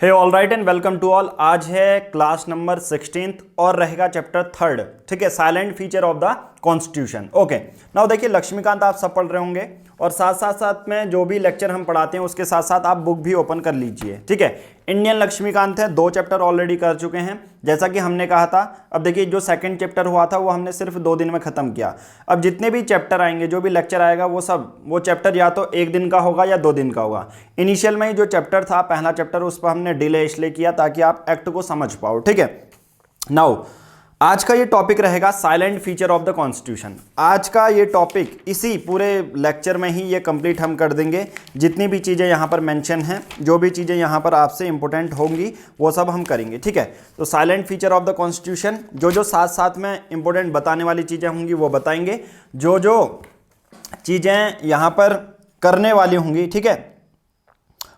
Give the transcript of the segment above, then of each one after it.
Hey all right and welcome to all. आज है class number 16 और रहेगा चैप्टर 3, ठीक है, silent feature of the constitution. Okay, now देखिए लक्ष्मीकांत आप सब पढ़ रहे होंगे और साथ में जो भी लेक्चर हम पढ़ाते हैं उसके साथ साथ आप बुक भी ओपन कर लीजिए, ठीक है। इंडियन लक्ष्मीकांत है, 2 चैप्टर ऑलरेडी कर चुके हैं जैसा कि हमने कहा था। अब देखिए जो सेकंड चैप्टर हुआ था वो हमने सिर्फ 2 दिन में खत्म किया। अब जितने भी चैप्टर आएंगे, जो भी लेक्चर आएगा, वो चैप्टर या तो 1 दिन का होगा या 2 दिन का होगा। इनिशियल में ही जो चैप्टर था, पहला चैप्टर, उस पर हमने डिले इसलिए किया ताकि आप एक्ट को समझ पाओ, ठीक है। नाउ आज का ये टॉपिक रहेगा silent feature of the constitution. आज का ये टॉपिक इसी पूरे लेक्चर में ही ये कंप्लीट हम कर देंगे। जितनी भी चीज़ें यहाँ पर मेंशन हैं, जो भी चीज़ें यहाँ पर आपसे इंपॉर्टेंट होंगी वो सब हम करेंगे, ठीक है। तो silent feature of the constitution, जो साथ साथ में इंपॉर्टेंट बताने वाली चीज़ें होंगी वो बताएंगे, जो चीज़ें यहाँ पर करने वाली होंगी, ठीक है,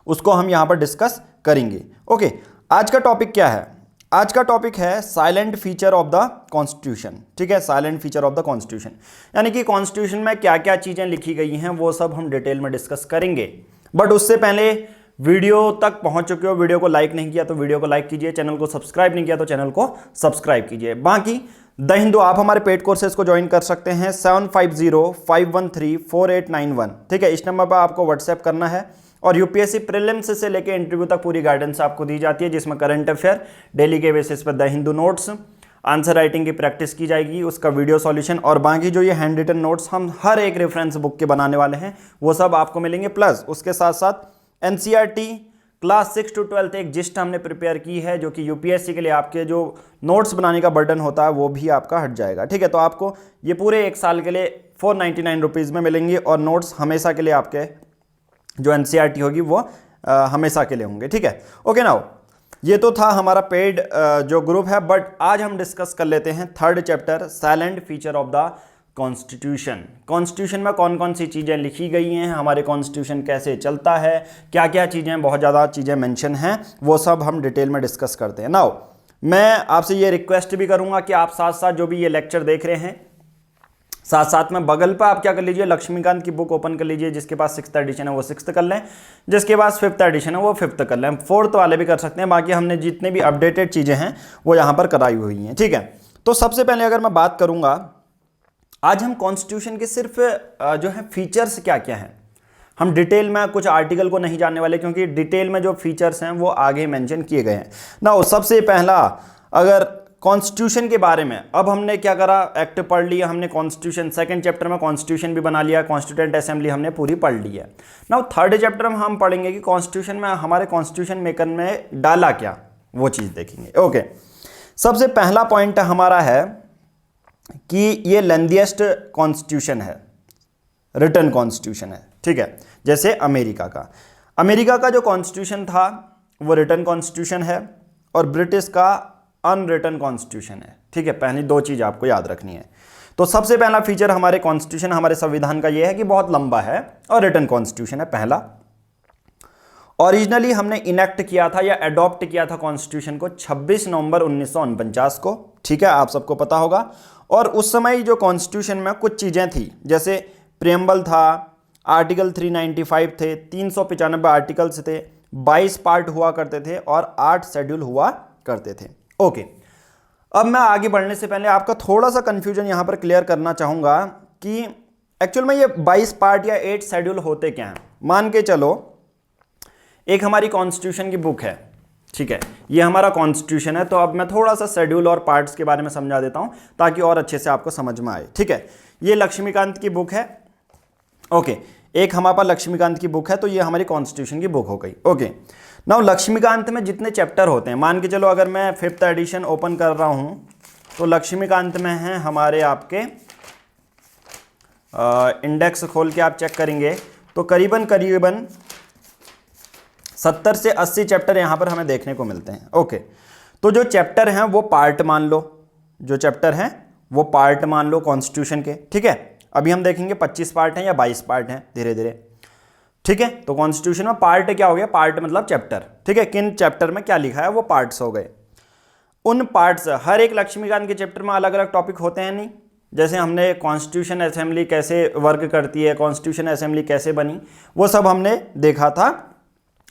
उसको हम यहाँ पर डिस्कस करेंगे। ओके, आज का टॉपिक क्या है? आज का टॉपिक है silent feature of the constitution, ठीक है। Silent feature of the constitution यानी कि कॉन्स्टिट्यूशन में क्या क्या चीज़ें लिखी गई हैं वो सब हम डिटेल में डिस्कस करेंगे। बट उससे पहले वीडियो तक पहुंच चुके हो, वीडियो को लाइक नहीं किया तो वीडियो को लाइक कीजिए, चैनल को सब्सक्राइब नहीं किया तो चैनल को सब्सक्राइब कीजिए। बाकी द हिंदू आप हमारे पेड कोर्सेज को ज्वाइन कर सकते हैं 7505134891, ठीक है। इस नंबर पर आपको व्हाट्सएप करना है और यूपीएससी प्रीलिम्स से लेकर इंटरव्यू तक पूरी गाइडेंस आपको दी जाती है, जिसमें करंट अफेयर, डेली के बेसिस पर the Hindu notes, answer writing की प्रैक्टिस की जाएगी, उसका वीडियो सॉल्यूशन और बाकी जो ये हैंड रिटन नोट्स हम हर एक रेफरेंस बुक के बनाने वाले हैं वो सब आपको मिलेंगे। प्लस उसके साथ साथ एनसीईआरटी क्लास 6 to 12 एक जिस्ट हमने प्रिपेयर की है, जो कि यूपीएससी के लिए आपके जो नोट्स बनाने का बर्डन होता है वो भी आपका हट जाएगा, ठीक है। तो आपको ये पूरे 1 साल के लिए 499 रुपीज़ में मिलेंगे और नोट्स हमेशा के लिए आपके जो एनसीईआरटी होगी वो हमेशा के लिए होंगे, ठीक है। ओके, नाउ ये तो था हमारा पेड जो ग्रुप है, बट आज हम डिस्कस कर लेते हैं 3rd chapter silent feature of the constitution. Constitution में कौन कौन सी चीज़ें लिखी गई हैं, हमारे कॉन्स्टिट्यूशन कैसे चलता है, क्या क्या चीज़ें, बहुत ज़्यादा चीज़ें मेंशन हैं, वो सब हम डिटेल में डिस्कस करते हैं। नाउ मैं आपसे ये रिक्वेस्ट भी करूँगा कि आप साथ साथ जो भी ये लेक्चर देख रहे हैं, साथ साथ में बगल पर आप क्या कर लीजिए, लक्ष्मीकांत की बुक ओपन कर लीजिए। जिसके पास 6th एडिशन है वो 6th कर लें, जिसके पास 5th एडिशन है वो 5th कर लें, 4th वाले भी कर सकते हैं। बाकी हमने जितने भी अपडेटेड चीज़ें हैं वो यहाँ पर कराई हुई हैं, ठीक है। तो सबसे पहले अगर मैं बात करूँगा, आज हम कॉन्स्टिट्यूशन के सिर्फ जो है फीचर्स क्या क्या हैं, हम डिटेल में कुछ आर्टिकल को नहीं जानने वाले, क्योंकि डिटेल में जो फीचर्स हैं वो आगे मेंशन किए गए हैं ना। सबसे पहला अगर कॉन्स्टिट्यूशन के बारे में, अब हमने क्या करा, एक्ट पढ़ लिया हमने, कॉन्स्टिट्यूशन 2nd चैप्टर में कॉन्स्टिट्यूशन भी बना लिया, कॉन्स्टिट्यूएंट असेंबली हमने पूरी पढ़ ली है। नाउ 3rd चैप्टर में हम पढ़ेंगे कि कॉन्स्टिट्यूशन में हमारे कॉन्स्टिट्यूशन मेकर में डाला क्या, वो चीज़ देखेंगे। ओके, सबसे पहला पॉइंट हमारा है कि ये लेंथीएस्ट कॉन्स्टिट्यूशन है, रिटन कॉन्स्टिट्यूशन है, ठीक है। जैसे अमेरिका का जो कॉन्स्टिट्यूशन था वो रिटन कॉन्स्टिट्यूशन है और ब्रिटिश का अनरिटन कॉन्स्टिट्यूशन है, ठीक है। पहली 2 चीज़ आपको याद रखनी है। तो सबसे पहला फीचर हमारे कॉन्स्टिट्यूशन, हमारे संविधान का ये है कि बहुत लंबा है और रिटन कॉन्स्टिट्यूशन है। पहला, ओरिजिनली हमने इनेक्ट किया था या अडॉप्ट किया था कॉन्स्टिट्यूशन को 26 नवंबर 1949 को, ठीक है, आप सबको पता होगा। और उस समय जो कॉन्स्टिट्यूशन में कुछ चीज़ें थी, जैसे प्रियम्बल था, आर्टिकल 395 थे, 395 आर्टिकल्स थे, 22 पार्ट हुआ करते थे और 8 शेड्यूल हुआ करते थे। ओके, अब मैं आगे बढ़ने से पहले आपका थोड़ा सा कंफ्यूजन यहाँ पर क्लियर करना चाहूँगा कि एक्चुअल में ये 22 पार्ट या 8 शेड्यूल होते क्या हैं। मान के चलो एक हमारी कॉन्स्टिट्यूशन की बुक है, ठीक है, ये हमारा कॉन्स्टिट्यूशन है। तो अब मैं थोड़ा सा शेड्यूल और पार्ट्स के बारे में समझा देता हूँ ताकि और अच्छे से आपको समझ में आए, ठीक है। ये लक्ष्मीकांत की बुक है, ओके, एक हमारे पास लक्ष्मीकांत की बुक है, तो ये हमारी कॉन्स्टिट्यूशन की बुक हो गई। ओके, नाउ लक्ष्मीकांत में जितने चैप्टर होते हैं, मान के चलो अगर मैं 5th एडिशन ओपन कर रहा हूँ तो लक्ष्मीकांत में हैं हमारे आपके इंडेक्स खोल के आप चेक करेंगे तो करीबन 70 से 80 चैप्टर यहाँ पर हमें देखने को मिलते हैं। ओके, तो जो चैप्टर हैं वो पार्ट मान लो, जो चैप्टर हैं वो पार्ट मान लो कॉन्स्टिट्यूशन के, ठीक है। अभी हम देखेंगे 25 पार्ट हैं या 22 पार्ट हैं धीरे धीरे, ठीक है। तो कॉन्स्टिट्यूशन में पार्ट क्या हो गया, पार्ट मतलब चैप्टर, ठीक है। किन चैप्टर में क्या लिखा है वो पार्ट्स हो गए। उन पार्ट्स, हर एक लक्ष्मीकांत के चैप्टर में अलग अलग टॉपिक होते हैं नहीं, जैसे हमने कॉन्स्टिट्यूशन असेंबली कैसे वर्क करती है, कॉन्स्टिट्यूशन असेंबली कैसे बनी, वो सब हमने देखा था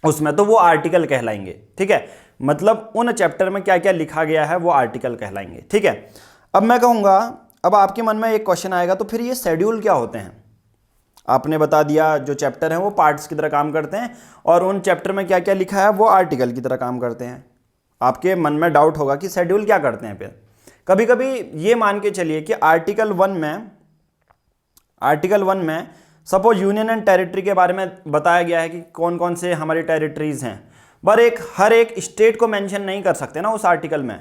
उसमें, तो वो आर्टिकल कहलाएंगे। ठीक है, मतलब उन चैप्टर में क्या क्या लिखा गया है वो आर्टिकल कहलाएंगे। ठीक है, अब मैं कहूँगा, अब आपके मन में एक क्वेश्चन आएगा, तो फिर ये शेड्यूल क्या होते हैं? आपने बता दिया जो चैप्टर हैं वो पार्ट्स की तरह काम करते हैं, और उन चैप्टर में क्या क्या लिखा है वो आर्टिकल की तरह काम करते हैं। आपके मन में डाउट होगा कि शेड्यूल क्या करते हैं। फिर कभी कभी ये मान के चलिए कि आर्टिकल वन में सपोज यूनियन एंड टेरिटरी के बारे में बताया गया है कि कौन कौन से हमारी टेरिटरीज हैं, पर हर एक स्टेट को मेंशन नहीं कर सकते ना उस आर्टिकल में।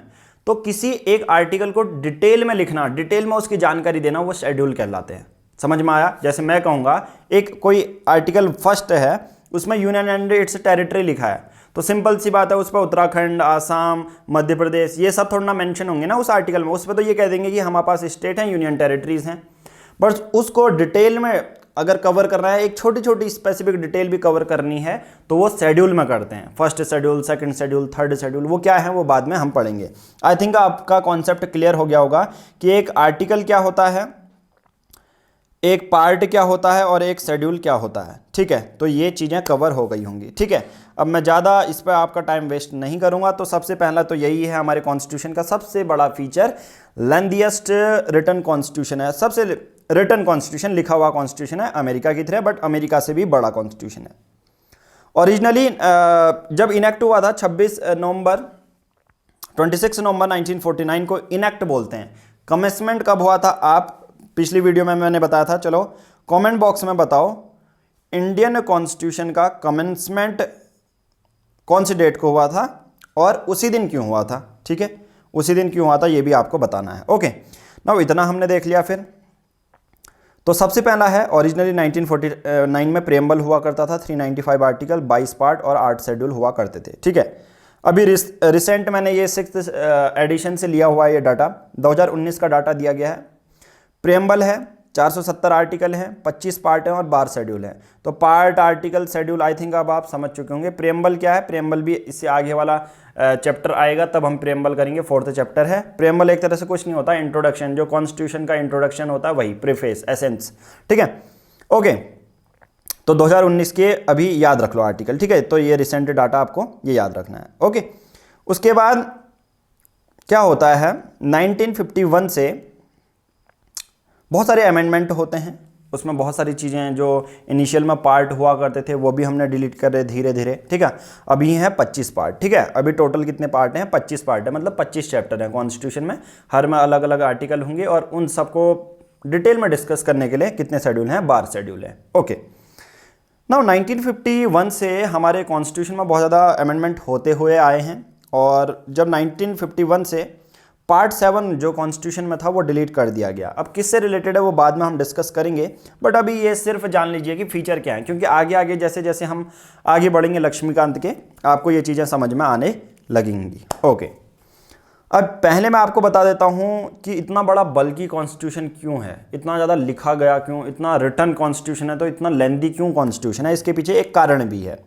तो किसी एक आर्टिकल को डिटेल में लिखना, डिटेल में उसकी जानकारी देना, वो शेड्यूल कहलाते हैं। समझ में आया? जैसे मैं कहूँगा एक कोई आर्टिकल फर्स्ट है, उसमें यूनियन एंड इट्स टेरिटरी लिखा है, तो सिंपल सी बात है उस पर उत्तराखंड, आसाम, मध्य प्रदेश ये सब थोड़ा ना मेंशन होंगे ना उस आर्टिकल में। उस पर तो ये कह देंगे कि हमारे पास स्टेट हैं, यूनियन टेरिटरीज हैं। बट उसको डिटेल में अगर कवर करना है, एक छोटी छोटी स्पेसिफिक डिटेल भी कवर करनी है, तो वो शेड्यूल में करते हैं। First schedule, second schedule, third schedule, वो क्या है वो बाद में हम पढ़ेंगे। आई थिंक आपका कॉन्सेप्ट क्लियर हो गया होगा कि एक आर्टिकल क्या होता है, एक पार्ट क्या होता है और एक शेड्यूल क्या होता है। ठीक है, तो ये चीज़ें कवर हो गई होंगी। ठीक है, अब मैं ज़्यादा इस पर आपका टाइम वेस्ट नहीं करूँगा। तो सबसे पहला तो यही है हमारे कॉन्स्टिट्यूशन का सबसे बड़ा फीचर, लेंथीएस्ट रिटन कॉन्स्टिट्यूशन है। सबसे रिटन कॉन्स्टिट्यूशन, लिखा हुआ कॉन्स्टिट्यूशन है अमेरिका की तरह, बट अमेरिका से भी बड़ा कॉन्स्टिट्यूशन है। ओरिजिनली जब इनेक्ट हुआ था 26 नवंबर 1949 को इनेक्ट बोलते हैं। कमेंसमेंट कब हुआ था आप पिछली वीडियो में मैंने बताया था, चलो कमेंट बॉक्स में बताओ इंडियन कॉन्स्टिट्यूशन का कमेंसमेंट कौन सी डेट को हुआ था और उसी दिन क्यों हुआ था। ठीक है, उसी दिन क्यों हुआ था ये भी आपको बताना है। ओके, नाउ इतना हमने देख लिया। फिर तो सबसे पहला है ओरिजिनली 1949 में प्रेम्बल हुआ करता था, 395 आर्टिकल, 22 पार्ट और 8 शेड्यूल हुआ करते थे। ठीक है, अभी रिसेंट मैंने ये 6th एडिशन से लिया हुआ ये डाटा, 2019 का डाटा दिया गया है। प्रेम्बल है, 470 आर्टिकल हैं, 25 पार्ट हैं और 12 शेड्यूल हैं। तो part, article, schedule I think अब आप समझ चुके होंगे। प्रेम्बल क्या है, प्रेम्बल भी इससे आगे वाला चैप्टर आएगा तब हम प्रेम्बल करेंगे, 4th चैप्टर है। प्रेम्बल एक तरह से कुछ नहीं होता, इंट्रोडक्शन, जो कॉन्स्टिट्यूशन का इंट्रोडक्शन होता है वही, प्रीफेस, एसेंस। ठीक है, ओके, तो 2019 के अभी याद रख लो आर्टिकल। ठीक है, तो ये रिसेंट डाटा आपको ये याद रखना है। ओके, उसके बाद क्या होता है, 1951 से बहुत सारे अमेंडमेंट होते हैं, उसमें बहुत सारी चीज़ें जो इनिशियल में पार्ट हुआ करते थे वो भी हमने डिलीट कर रहे धीरे धीरे। ठीक है, अभी है 25 पार्ट। ठीक है, अभी टोटल कितने पार्ट हैं, 25 पार्ट है, मतलब 25 चैप्टर हैं कॉन्स्टिट्यूशन में, हर में अलग अलग आर्टिकल होंगे और उन सबको डिटेल में डिस्कस करने के लिए कितने शेड्यूल हैं, 12 शेड्यूल हैं। ओके, नाउ 1951 से हमारे कॉन्स्टिट्यूशन में बहुत ज़्यादा अमेंडमेंट होते हुए आए हैं, और जब 1951 से पार्ट 7 जो कॉन्स्टिट्यूशन में था वो डिलीट कर दिया गया। अब किससे रिलेटेड है वो बाद में हम डिस्कस करेंगे, बट अभी ये सिर्फ जान लीजिए कि फीचर क्या है, क्योंकि आगे आगे जैसे जैसे हम आगे बढ़ेंगे लक्ष्मीकांत के, आपको ये चीज़ें समझ में आने लगेंगी। ओके, अब पहले मैं आपको बता देता हूँ कि इतना बड़ा बल्कि कॉन्स्टिट्यूशन क्यों है, इतना ज़्यादा लिखा गया क्यों, इतना रिटन कॉन्स्टिट्यूशन है, तो इतना लेंथी क्यों कॉन्स्टिट्यूशन है, इसके पीछे एक कारण भी है।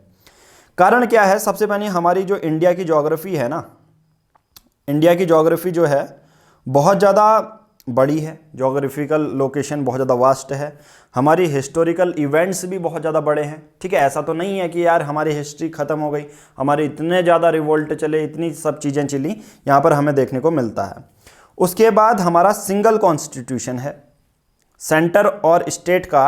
कारण क्या है, सबसे पहले हमारी जो इंडिया की ज्योग्राफी है ना, इंडिया की ज्योग्राफी जो है बहुत ज़्यादा बड़ी है, ज्योग्राफिकल लोकेशन बहुत ज़्यादा वास्ट है, हमारी हिस्टोरिकल इवेंट्स भी बहुत ज़्यादा बड़े हैं। ठीक है, ऐसा तो नहीं है कि यार हमारी हिस्ट्री ख़त्म हो गई, हमारे इतने ज़्यादा रिवोल्ट चले, इतनी सब चीज़ें चली, यहाँ पर हमें देखने को मिलता है। उसके बाद हमारा सिंगल कॉन्स्टिट्यूशन है, सेंटर और स्टेट का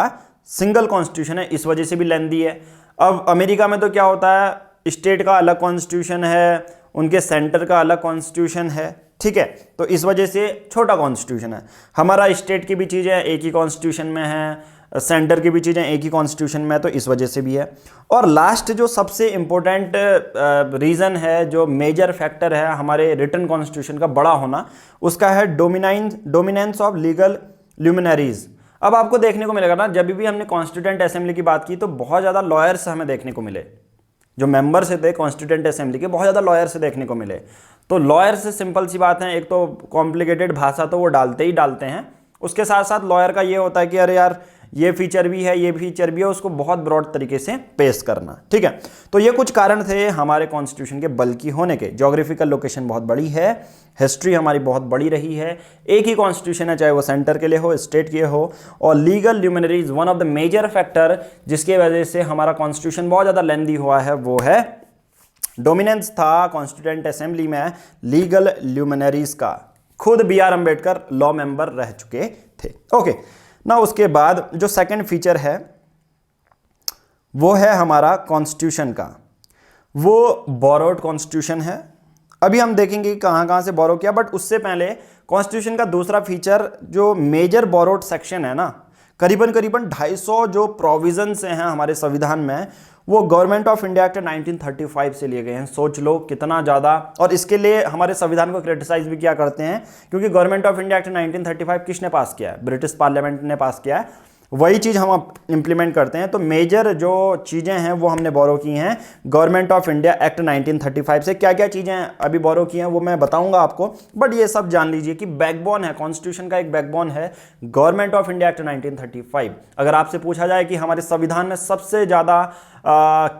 सिंगल कॉन्स्टिट्यूशन है, इस वजह से भी लेंथी है। अब अमेरिका में तो क्या होता है, स्टेट का अलग कॉन्स्टिट्यूशन है, उनके सेंटर का अलग कॉन्स्टिट्यूशन है। ठीक है, तो इस वजह से छोटा कॉन्स्टिट्यूशन है। हमारा स्टेट की भी चीज़ें एक ही कॉन्स्टिट्यूशन में है, सेंटर की भी चीज़ें एक ही कॉन्स्टिट्यूशन में है, तो इस वजह से भी है। और लास्ट जो सबसे इम्पोर्टेंट रीज़न है, जो मेजर फैक्टर है हमारे रिटन कॉन्स्टिट्यूशन का बड़ा होना, उसका है डोमिनेंस ऑफ लीगल ल्यूमिनरीज। अब आपको देखने को मिलेगा ना, जब भी हमने कॉन्स्टिट्यूएंट असेंबली की बात की तो बहुत ज़्यादा लॉयर्स हमें देखने को मिले, जो मेंबर्स थे कॉन्स्टिट्यूएंट असेंबली के, बहुत ज़्यादा लॉयर्स देखने को मिले। तो लॉयर्स सिंपल सी बात है, एक तो कॉम्प्लिकेटेड भाषा तो वो डालते ही डालते हैं, उसके साथ साथ लॉयर का ये होता है कि अरे यार ये फीचर भी है, ये फीचर भी है, उसको बहुत ब्रॉड तरीके से पेश करना। ठीक है, तो ये कुछ कारण थे हमारे कॉन्स्टिट्यूशन के बल्कि होने के। ज्योग्राफिकल लोकेशन बहुत बड़ी है, हिस्ट्री हमारी बहुत बड़ी रही है, एक ही कॉन्स्टिट्यूशन है चाहे वो सेंटर के लिए हो, स्टेट के हो, और legal luminaries one of the major factor जिसके वजह से हमारा कॉन्स्टिट्यूशन बहुत ज़्यादा लेंदी हुआ है वो है डोमिनेंस था कॉन्स्टिट्यूएंट असेंबली में लीगल ल्यूमिनरीज का। खुद B R Ambedkar law member रह चुके थे। ओके ना, उसके बाद जो सेकंड फीचर है वो है हमारा कॉन्स्टिट्यूशन का, वो बोरोड कॉन्स्टिट्यूशन है। अभी हम देखेंगे कहाँ कहाँ से बोरो किया, बट उससे पहले कॉन्स्टिट्यूशन का दूसरा फीचर जो मेजर बोरोड सेक्शन है ना, करीबन 250 जो प्रोविजंस हैं हमारे संविधान में, वो गवर्नमेंट ऑफ इंडिया एक्ट 1935 से लिए गए हैं। सोच लो कितना ज़्यादा, और इसके लिए हमारे संविधान को क्रिटिसाइज भी किया करते हैं, क्योंकि गवर्नमेंट ऑफ इंडिया एक्ट 1935 किसने पास किया है? ब्रिटिश पार्लियामेंट ने पास किया है। वही चीज़ हम अब इम्प्लीमेंट करते हैं। तो मेजर जो चीज़ें हैं वो हमने बोरो की हैं गवर्नमेंट ऑफ इंडिया एक्ट 1935 से। क्या क्या चीज़ें अभी बोरो की हैं वो मैं बताऊंगा आपको, बट ये सब जान लीजिए कि बैकबोन है कॉन्स्टिट्यूशन का, एक बैकबोन है गवर्नमेंट ऑफ इंडिया एक्ट 1935। अगर आपसे पूछा जाए कि हमारे संविधान में सबसे ज़्यादा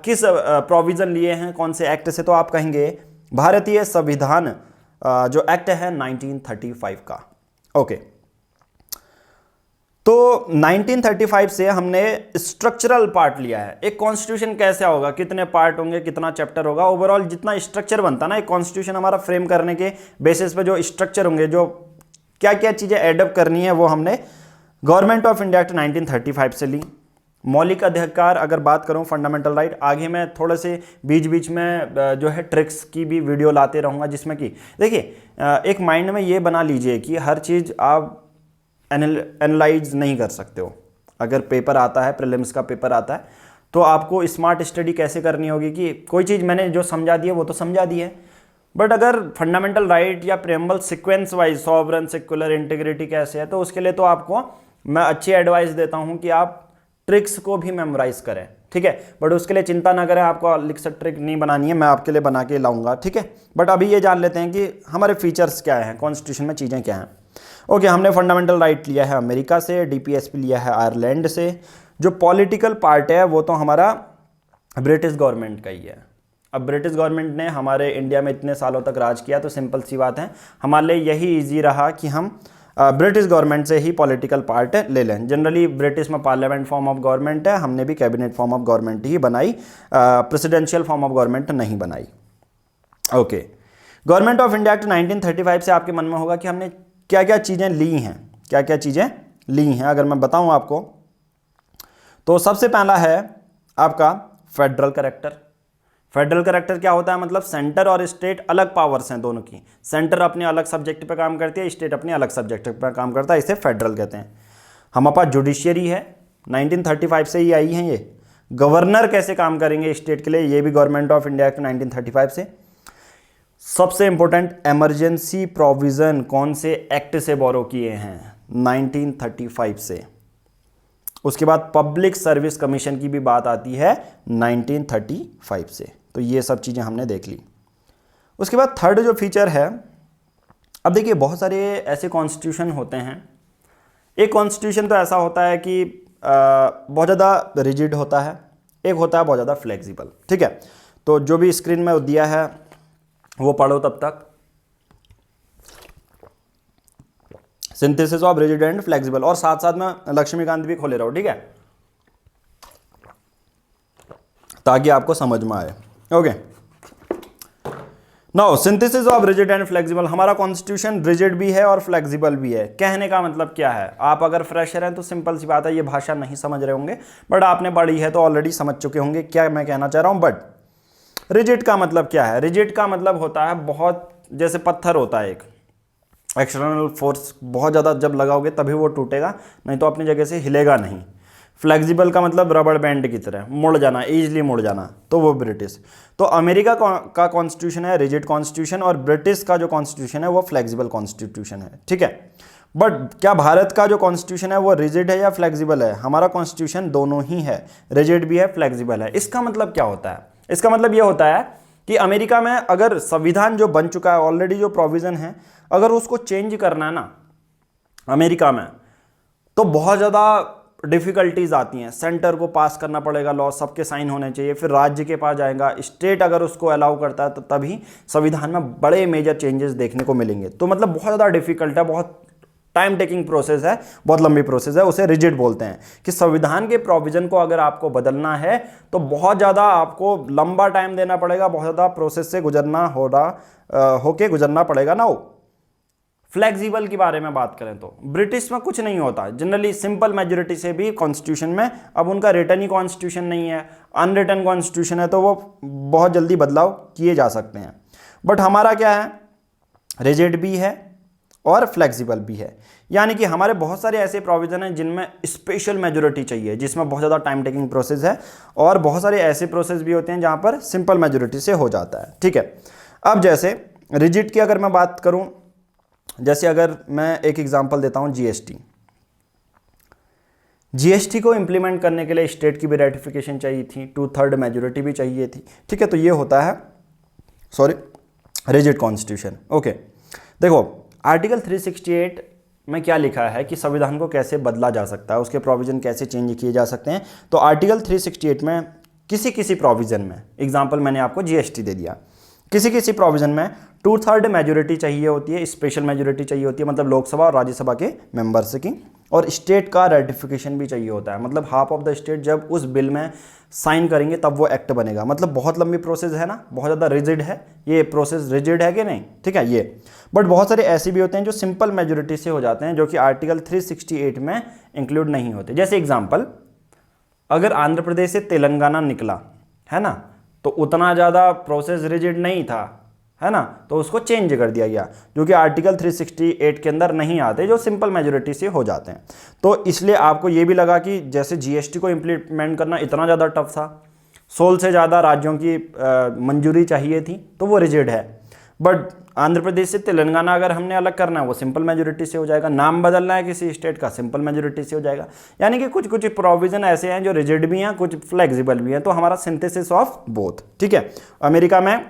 किस प्रोविज़न लिए हैं कौन से एक्ट से, तो आप कहेंगे भारतीय संविधान जो एक्ट है 1935 का। ओके, तो 1935 से हमने स्ट्रक्चरल पार्ट लिया है। एक कॉन्स्टिट्यूशन कैसा होगा, कितने पार्ट होंगे, कितना चैप्टर होगा, ओवरऑल जितना स्ट्रक्चर बनता ना एक कॉन्स्टिट्यूशन हमारा फ्रेम करने के बेसिस पे, जो स्ट्रक्चर होंगे, जो क्या क्या चीज़ें एडअप करनी है, वो हमने गवर्नमेंट ऑफ इंडिया एक्ट 1935 से ली। मौलिक अधिकार अगर बात करूं, फंडामेंटल राइट, आगे मैं थोड़े से बीच बीच में जो है ट्रिक्स की भी वीडियो लाते रहूँगा, जिसमें कि देखिए एक माइंड में ये बना लीजिए कि हर चीज़ आप एनालाइज नहीं कर सकते हो। अगर पेपर आता है, प्रीलिम्स का पेपर आता है, तो आपको स्मार्ट स्टडी कैसे करनी होगी कि कोई चीज़ मैंने जो समझा दी है वो तो समझा दी है, बट अगर फंडामेंटल राइट या preamble sequence wise sovereign secular integrity कैसे है, तो उसके लिए तो आपको मैं अच्छी एडवाइस देता हूँ कि आप ट्रिक्स को भी मेमोराइज करें। ठीक है, बट उसके लिए चिंता ना करें, आपको अलग से ट्रिक नहीं बनानी है, मैं आपके लिए बना के लाऊंगा। ठीक है, बट अभी ये जान लेते हैं कि हमारे फीचर्स क्या हैं, कॉन्स्टिट्यूशन में चीज़ें क्या हैं। ओके, हमने फंडामेंटल राइट लिया है अमेरिका से, डीपीएसपी लिया है आयरलैंड से। जो पॉलिटिकल पार्ट है वो तो हमारा ब्रिटिश गवर्नमेंट का ही है। अब ब्रिटिश गवर्नमेंट ने हमारे इंडिया में इतने सालों तक राज किया, तो सिंपल सी बात है हमारे लिए यही ईजी रहा कि हम ब्रिटिश गवर्नमेंट से ही पॉलिटिकल पार्ट ले लें। जनरली ब्रिटिश में पार्लियामेंट फॉर्म ऑफ गवर्नमेंट है, हमने भी कैबिनेट फॉर्म ऑफ गवर्नमेंट ही बनाई, प्रेसिडेंशियल फॉर्म ऑफ गवर्नमेंट नहीं बनाई। Okay, government of India act 1935 से आपके मन में होगा कि हमने क्या क्या चीज़ें ली हैं, क्या क्या चीज़ें ली हैं। अगर मैं बताऊं आपको, तो सबसे पहला है आपका फेडरल कैरेक्टर। फेडरल कैरेक्टर क्या होता है, मतलब सेंटर और स्टेट अलग पावर्स हैं दोनों की। सेंटर अपने अलग सब्जेक्ट पे काम करती है, स्टेट अपने अलग सब्जेक्ट पे काम करता है, इसे फेडरल कहते हैं। हमारे पास जुडिशियरी है, 1935 से ही आई हैं ये। गवर्नर कैसे काम करेंगे स्टेट के लिए, ये भी गवर्नमेंट ऑफ इंडिया एक्ट 1935 से। सबसे इंपॉर्टेंट इमरजेंसी प्रोविजन कौन से एक्ट से बोरो किए हैं, 1935 से। उसके बाद पब्लिक सर्विस कमीशन की भी बात आती है 1935 से। तो ये सब चीज़ें हमने देख ली। उसके बाद थर्ड जो फीचर है, अब देखिए बहुत सारे ऐसे कॉन्स्टिट्यूशन होते हैं। एक कॉन्स्टिट्यूशन तो ऐसा होता है कि बहुत ज़्यादा रिजिड होता है, एक होता है बहुत ज़्यादा फ्लेक्सिबल। ठीक है, तो जो भी स्क्रीन में दिया है वो पढ़ो तब तक। Synthesis of rigid and flexible, और साथ साथ में लक्ष्मीकांत भी खोले रहो, ठीक है, ताकि आपको समझ में आए। Okay, now synthesis of rigid and flexible. हमारा कॉन्स्टिट्यूशन रिजिड भी है और फ्लेक्सिबल भी है। कहने का मतलब क्या है, आप अगर फ्रेशर हैं तो सिंपल सी बात है, ये भाषा नहीं समझ रहे होंगे, बट आपने पढ़ी है तो ऑलरेडी समझ चुके होंगे क्या मैं कहना चाह रहा हूं। बट रिजिड का मतलब क्या है, रिजिड का मतलब होता है बहुत, जैसे पत्थर होता है एक, एक्सटर्नल फोर्स बहुत ज़्यादा जब लगाओगे तभी वो टूटेगा, नहीं तो अपनी जगह से हिलेगा नहीं। फ्लेक्सिबल का मतलब रबड़ बैंड की तरह मुड़ जाना, ईजिली मुड़ जाना, तो वो ब्रिटिश। तो अमेरिका का कॉन्स्टिट्यूशन है रिजिड कॉन्स्टिट्यूशन, और ब्रिटिश का जो कॉन्स्टिट्यूशन है वो फ्लेक्सिबल कॉन्स्टिट्यूशन है। ठीक है, बट क्या भारत का जो कॉन्स्टिट्यूशन है वो रिजिड है या फ्लेक्सिबल है? हमारा कॉन्स्टिट्यूशन दोनों ही है, रिजिड भी है, फ्लेक्सिबल है। इसका मतलब क्या होता है, इसका मतलब ये होता है कि अमेरिका में अगर संविधान जो बन चुका है ऑलरेडी, जो प्रोविजन है, अगर उसको चेंज करना है ना अमेरिका में, तो बहुत ज़्यादा डिफ़िकल्टीज आती हैं। सेंटर को पास करना पड़ेगा लॉ, सबके साइन होने चाहिए, फिर राज्य के पास जाएगा, स्टेट अगर उसको अलाउ करता है तो तभी संविधान में बड़े मेजर चेंजेस देखने को मिलेंगे। तो मतलब बहुत ज़्यादा डिफिकल्ट है, बहुत टाइम टेकिंग प्रोसेस है, बहुत लंबी प्रोसेस है। उसे रिजिड बोलते हैं कि संविधान के प्रोविजन को अगर आपको बदलना है तो बहुत ज़्यादा आपको लंबा टाइम देना पड़ेगा, बहुत ज़्यादा प्रोसेस से गुजरना पड़ेगा ना। फ्लेक्सिबल के बारे में बात करें तो ब्रिटिश में कुछ नहीं होता, जनरली सिंपल मेजोरिटी से भी कॉन्स्टिट्यूशन में, अब उनका रिटन ही कॉन्स्टिट्यूशन नहीं है, अनरिटन कॉन्स्टिट्यूशन है, तो वो बहुत जल्दी बदलाव किए जा सकते हैं। बट हमारा क्या है, रिजिड भी है और फ्लेक्सिबल भी है, यानी कि हमारे बहुत सारे ऐसे प्रोविजन हैं जिनमें स्पेशल मेजोरिटी चाहिए, जिसमें बहुत ज़्यादा टाइम टेकिंग प्रोसेस है, और बहुत सारे ऐसे प्रोसेस भी होते हैं जहाँ पर सिंपल मेजोरिटी से हो जाता है। ठीक है, अब जैसे रिजिड की अगर मैं बात करूँ, जैसे अगर मैं एक एग्जांपल देता हूं, जीएसटी को इंप्लीमेंट करने के लिए स्टेट की भी रेटिफिकेशन चाहिए थी, 2/3 मेजोरिटी भी चाहिए थी। ठीक है, तो ये होता है रिजिड कॉन्स्टिट्यूशन। ओके, देखो आर्टिकल 368 में क्या लिखा है कि संविधान को कैसे बदला जा सकता है, उसके प्रोविजन कैसे चेंज किए जा सकते हैं। तो आर्टिकल 368 में किसी प्रोविजन में, एग्जाम्पल मैंने आपको जीएसटी दे दिया, किसी प्रोविजन में 2/3 मेजोरिटी चाहिए होती है, स्पेशल मेजोरिटी चाहिए होती है, मतलब लोकसभा और राज्यसभा के मेंबर्स की, और स्टेट का रेटिफिकेशन भी चाहिए होता है, मतलब हाफ ऑफ द स्टेट जब उस बिल में साइन करेंगे तब वो एक्ट बनेगा। मतलब बहुत लंबी प्रोसेस है ना, बहुत ज़्यादा रिजिड है ये प्रोसेस, रिजिड है कि नहीं, ठीक है ये। बट बहुत सारे ऐसे भी होते हैं जो सिंपल मेजोरिटी से हो जाते हैं, जो कि आर्टिकल 368 में इंक्लूड नहीं होते। जैसे एग्जाम्पल, अगर आंध्र प्रदेश से तेलंगाना निकला है ना, तो उतना ज़्यादा प्रोसेस रिजिड नहीं था, है ना, तो उसको चेंज कर दिया गया, जो कि आर्टिकल 368 के अंदर नहीं आते, जो सिंपल मेजोरिटी से हो जाते हैं। तो इसलिए आपको ये भी लगा कि जैसे जीएसटी को इम्प्लीमेंट करना इतना ज़्यादा टफ था, 16 से ज़्यादा राज्यों की मंजूरी चाहिए थी, तो वो रिजिड है। बट आंध्र प्रदेश से तेलंगाना अगर हमने अलग करना है, वो सिंपल मेजोरिटी से हो जाएगा। नाम बदलना है किसी स्टेट का, सिंपल मेजोरिटी से हो जाएगा। यानी कि कुछ कुछ प्रोविजन ऐसे हैं जो रिजिड भी हैं, कुछ फ्लेक्सिबल भी हैं। तो हमारा सिंथेसिस ऑफ बोथ, ठीक है। अमेरिका में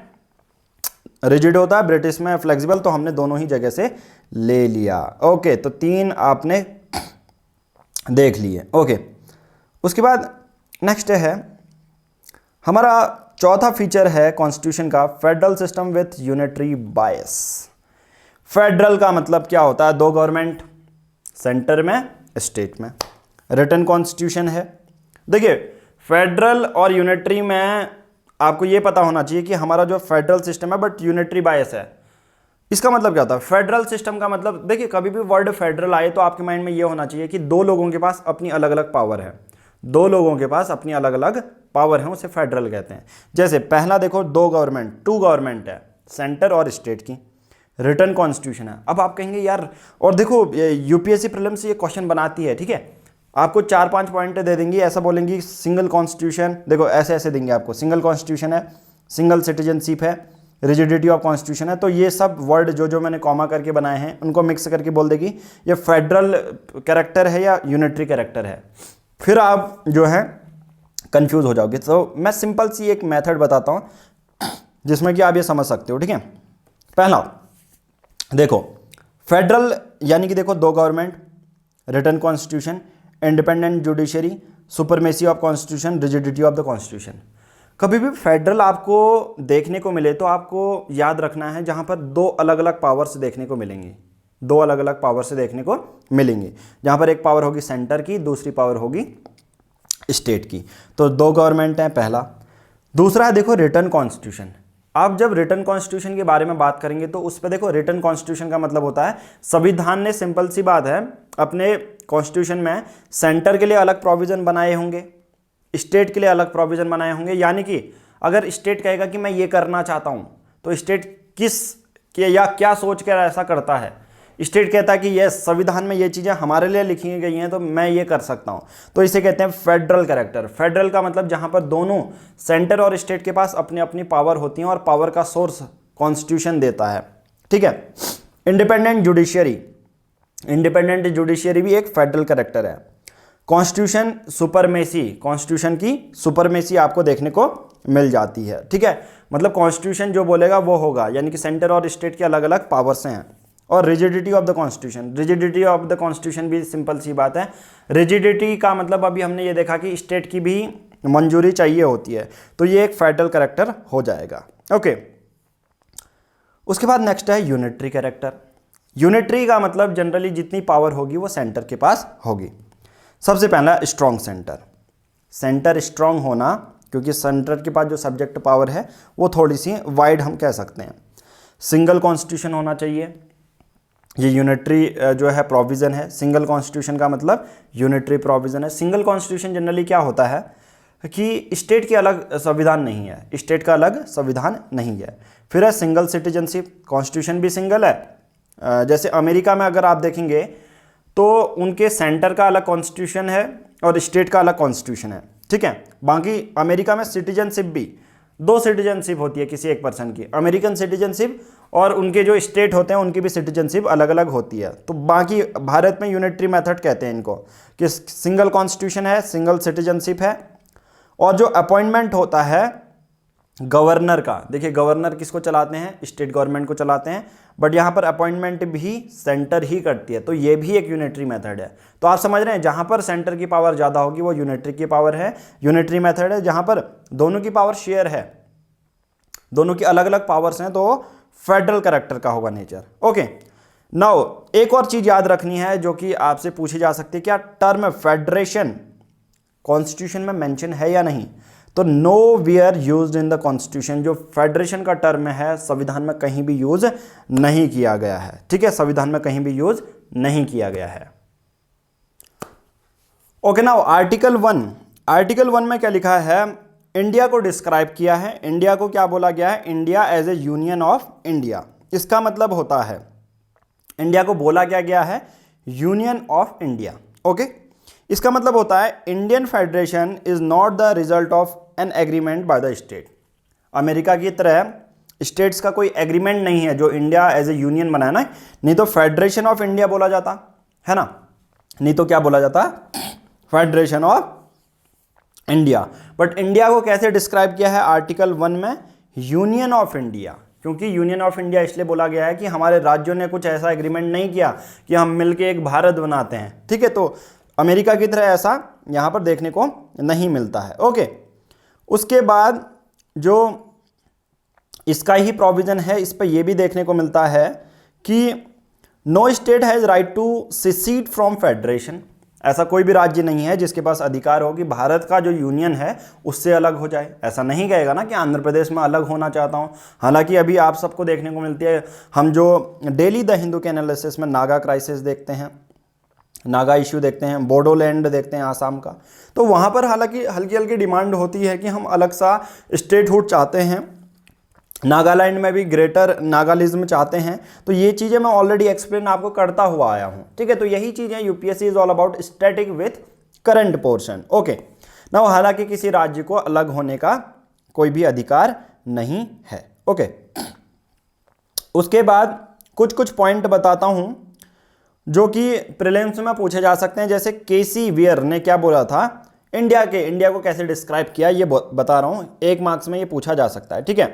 रिजिड होता है, ब्रिटिश में फ्लेक्सिबल, तो हमने दोनों ही जगह से ले लिया। ओके, तो 3 आपने देख लिए। ओके, उसके बाद नेक्स्ट है हमारा चौथा फीचर है कॉन्स्टिट्यूशन का, federal system with unitary bias. Federal का मतलब क्या होता है, 2 गवर्नमेंट, सेंटर में, स्टेट में, रिटन कॉन्स्टिट्यूशन है। देखिए फेडरल और यूनिटरी में आपको ये पता होना चाहिए कि हमारा जो फेडरल सिस्टम है बट यूनिटरी बायस है। इसका मतलब क्या होता है, फेडरल सिस्टम का मतलब, देखिए कभी भी वर्ड फेडरल आए तो आपके माइंड में ये होना चाहिए कि 2 लोगों के पास अपनी अलग अलग पावर है, 2 लोगों के पास अपनी अलग अलग पावर है, उसे फेडरल कहते हैं। जैसे पहला देखो, 2 गवर्नमेंट है, सेंटर और स्टेट की, रिटन कॉन्स्टिट्यूशन है। अब आप कहेंगे यार, और देखो यूपीएससी प्रीलिम्स ये क्वेश्चन बनाती है, ठीक है, आपको 4-5 पॉइंट दे देंगी, ऐसा बोलेंगी सिंगल कॉन्स्टिट्यूशन, देखो ऐसे ऐसे देंगे आपको, सिंगल कॉन्स्टिट्यूशन है, सिंगल सिटीजनशिप है, रिजिडिटी ऑफ कॉन्स्टिट्यूशन है। तो ये सब वर्ड जो मैंने कॉमा करके बनाए हैं उनको मिक्स करके बोल देगी ये फेडरल कैरेक्टर है या यूनिटरी कैरेक्टर है, फिर आप जो है कंफ्यूज हो जाओगे। तो मैं सिंपल सी एक मेथड बताता हूं जिसमें कि आप ये समझ सकते हो, ठीक है। पहला देखो, फेडरल यानी कि देखो 2 government, written constitution, independent judiciary, supremacy of constitution, rigidity of the constitution. कभी भी फेडरल आपको देखने को मिले तो आपको याद रखना है जहां पर 2 अलग अलग पावर्स देखने को मिलेंगी, 2 अलग अलग पावर से देखने को मिलेंगे, जहां पर एक पावर होगी सेंटर की, दूसरी पावर होगी स्टेट की। तो 2 गवर्नमेंट हैं पहला। दूसरा है देखो रिटन कॉन्स्टिट्यूशन। आप जब रिटन कॉन्स्टिट्यूशन के बारे में बात करेंगे तो उस पर देखो, रिटन कॉन्स्टिट्यूशन का मतलब होता है संविधान ने, सिंपल सी बात है, अपने कॉन्स्टिट्यूशन में सेंटर के लिए अलग प्रोविजन बनाए होंगे, स्टेट के लिए अलग प्रोविजन बनाए होंगे। यानी कि अगर स्टेट कहेगा कि मैं ये करना चाहता हूं तो स्टेट किस के या क्या सोच कर ऐसा करता है, स्टेट कहता है कि ये संविधान में ये चीज़ें हमारे लिए लिखी गई हैं तो मैं ये कर सकता हूँ, तो इसे कहते हैं फेडरल कैरेक्टर। फेडरल का मतलब जहाँ पर दोनों सेंटर और स्टेट के पास अपनी अपनी पावर होती हैं और पावर का सोर्स कॉन्स्टिट्यूशन देता है, ठीक है। इंडिपेंडेंट जुडिशियरी, इंडिपेंडेंट जुडिशियरी भी एक फेडरल कैरेक्टर है। कॉन्स्टिट्यूशन सुपरमेसी, कॉन्स्टिट्यूशन की सुपरमेसी आपको देखने को मिल जाती है, ठीक है। मतलब कॉन्स्टिट्यूशन जो बोलेगा वो होगा, यानी कि सेंटर और स्टेट के अलग अलग पावर्स हैं और rigidity of the constitution. Rigidity of the constitution भी सिंपल सी बात है, रिजिडिटी का मतलब अभी हमने ये देखा कि स्टेट की भी मंजूरी चाहिए होती है, तो ये एक फेडरल कैरेक्टर हो जाएगा। ओके, उसके बाद नेक्स्ट है यूनिटरी कैरेक्टर। यूनिटरी का मतलब जनरली जितनी पावर होगी वो सेंटर के पास होगी। सबसे पहला स्ट्रॉन्ग सेंटर, सेंटर स्ट्रॉन्ग होना, क्योंकि सेंटर के पास जो सब्जेक्ट पावर है वो थोड़ी सी वाइड हम कह सकते हैं। सिंगल कॉन्स्टिट्यूशन होना चाहिए, ये यूनिटरी जो है प्रोविज़न है। सिंगल कॉन्स्टिट्यूशन का मतलब यूनिटरी प्रोविज़न है। सिंगल कॉन्स्टिट्यूशन जनरली क्या होता है कि स्टेट के अलग संविधान नहीं है, स्टेट का अलग संविधान नहीं है। फिर है सिंगल सिटीजनशिप, कॉन्स्टिट्यूशन भी सिंगल है। जैसे अमेरिका में अगर आप देखेंगे तो उनके सेंटर का अलग कॉन्स्टिट्यूशन है और स्टेट का अलग कॉन्स्टिट्यूशन है, ठीक है। बाकी अमेरिका में सिटीजनशिप भी 2 सिटीजनशिप होती है किसी एक पर्सन की, अमेरिकन सिटीजनशिप और उनके जो स्टेट होते हैं उनकी भी सिटीजनशिप अलग अलग होती है। तो बाकी भारत में यूनिटरी मेथड कहते हैं इनको, कि सिंगल कॉन्स्टिट्यूशन है, सिंगल सिटीजनशिप है। और जो अपॉइंटमेंट होता है गवर्नर का, देखिए गवर्नर किसको चलाते हैं, स्टेट गवर्नमेंट को चलाते हैं, बट यहाँ पर अपॉइंटमेंट भी सेंटर ही करती है, तो ये भी एक यूनिटरी मेथड है। तो आप समझ रहे हैं जहाँ पर सेंटर की पावर ज़्यादा होगी वो यूनिटरी की पावर है, यूनिटरी मेथड है। जहाँ पर दोनों की पावर शेयर है, दोनों की अलग अलग पावर्स हैं, तो फेडरल कैरेक्टर का होगा नेचर। ओके, नाउ एक और चीज़ याद रखनी है जो कि आपसे पूछी जा सकती है, क्या टर्म फेडरेशन कॉन्स्टिट्यूशन में मेंशन है या नहीं। तो nowhere used in the constitution, जो फेडरेशन का टर्म है संविधान में कहीं भी यूज नहीं किया गया है, ठीक है, संविधान में कहीं भी यूज नहीं किया गया है। ओके, नाउ आर्टिकल 1, आर्टिकल 1 में क्या लिखा है, इंडिया को डिस्क्राइब किया है। इंडिया को क्या बोला गया है, India as a union of India. इसका मतलब होता है इंडिया को बोला क्या गया है, यूनियन ऑफ इंडिया। ओके, इसका मतलब होता है Indian federation is not the result of an agreement by the state. America की तरह स्टेट्स का कोई एग्रीमेंट नहीं है जो इंडिया एज ए यूनियन बनाया ना, नहीं तो फेडरेशन ऑफ इंडिया बोला जाता है ना, नहीं तो क्या बोला जाता, federation of India. But India को कैसे डिस्क्राइब किया है आर्टिकल 1 में, यूनियन ऑफ इंडिया, क्योंकि यूनियन ऑफ इंडिया इसलिए बोला गया है कि हमारे राज्यों ने कुछ ऐसा एग्रीमेंट नहीं किया कि हम मिलके एक भारत बनाते हैं, ठीक है। तो अमेरिका की तरह ऐसा यहाँ पर देखने को नहीं मिलता है। ओके, उसके बाद जो इसका ही प्रोविजन है, इस पर यह भी देखने को मिलता है कि no state has right to secede from federation. ऐसा कोई भी राज्य नहीं है जिसके पास अधिकार हो कि भारत का जो यूनियन है उससे अलग हो जाए। ऐसा नहीं कहेगा ना कि आंध्र प्रदेश में अलग होना चाहता हूँ। हालांकि अभी आप सबको देखने को मिलती है, हम जो डेली द हिंदू के एनालिसिस में नागा क्राइसिस देखते हैं, नागा इश्यू देखते हैं, बोडोलैंड देखते हैं आसाम का, तो वहाँ पर हालांकि हल्की हल्की डिमांड होती है कि हम अलग सा स्टेटहुड चाहते हैं, नागालैंड में भी ग्रेटर नागालिज्म चाहते हैं। तो ये चीज़ें मैं ऑलरेडी एक्सप्लेन आपको करता हुआ आया हूँ, ठीक है। तो यही चीज़ें UPSC is all about static with current portion. Okay, ना हालांकि किसी राज्य को अलग होने का कोई भी अधिकार नहीं है। ओके, उसके बाद कुछ कुछ पॉइंट बताता हूँ जो कि प्रीलिम्स में पूछे जा सकते हैं। जैसे केसी वियर ने क्या बोला था, इंडिया को कैसे डिस्क्राइब किया, ये बता रहा हूँ, 1 मार्क्स में ये पूछा जा सकता है, ठीक है।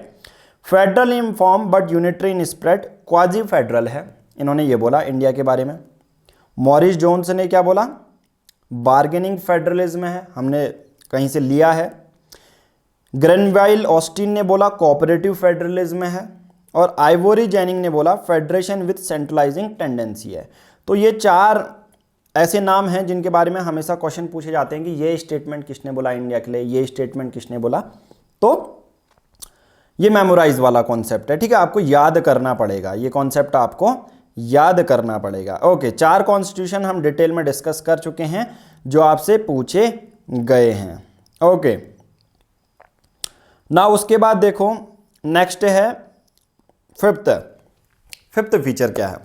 Federal in form but unitary in spread, quasi federal है, इन्होंने ये बोला इंडिया के बारे में। मॉरिस जोन्स ने क्या बोला, बार्गेनिंग फेडरलिज्म है, हमने कहीं से लिया है। ग्रेनवाइल ऑस्टिन ने बोला कोऑपरेटिव फेडरलिज्म है, और आइवोरी जेनिंग ने बोला फेडरेशन विथ सेंट्रलाइजिंग टेंडेंसी है। तो ये 4 ऐसे नाम हैं जिनके बारे में हमेशा क्वेश्चन पूछे जाते हैं कि ये स्टेटमेंट किसने बोला इंडिया के लिए, ये स्टेटमेंट किसने बोला। तो ये मेमोराइज वाला कॉन्सेप्ट है, ठीक है, आपको याद करना पड़ेगा, ये कॉन्सेप्ट आपको याद करना पड़ेगा। ओके, 4 कॉन्स्टिट्यूशन हम डिटेल में डिस्कस कर चुके हैं जो आपसे पूछे गए हैं। ओके, ना उसके बाद देखो नेक्स्ट है फिफ्थ फीचर क्या है।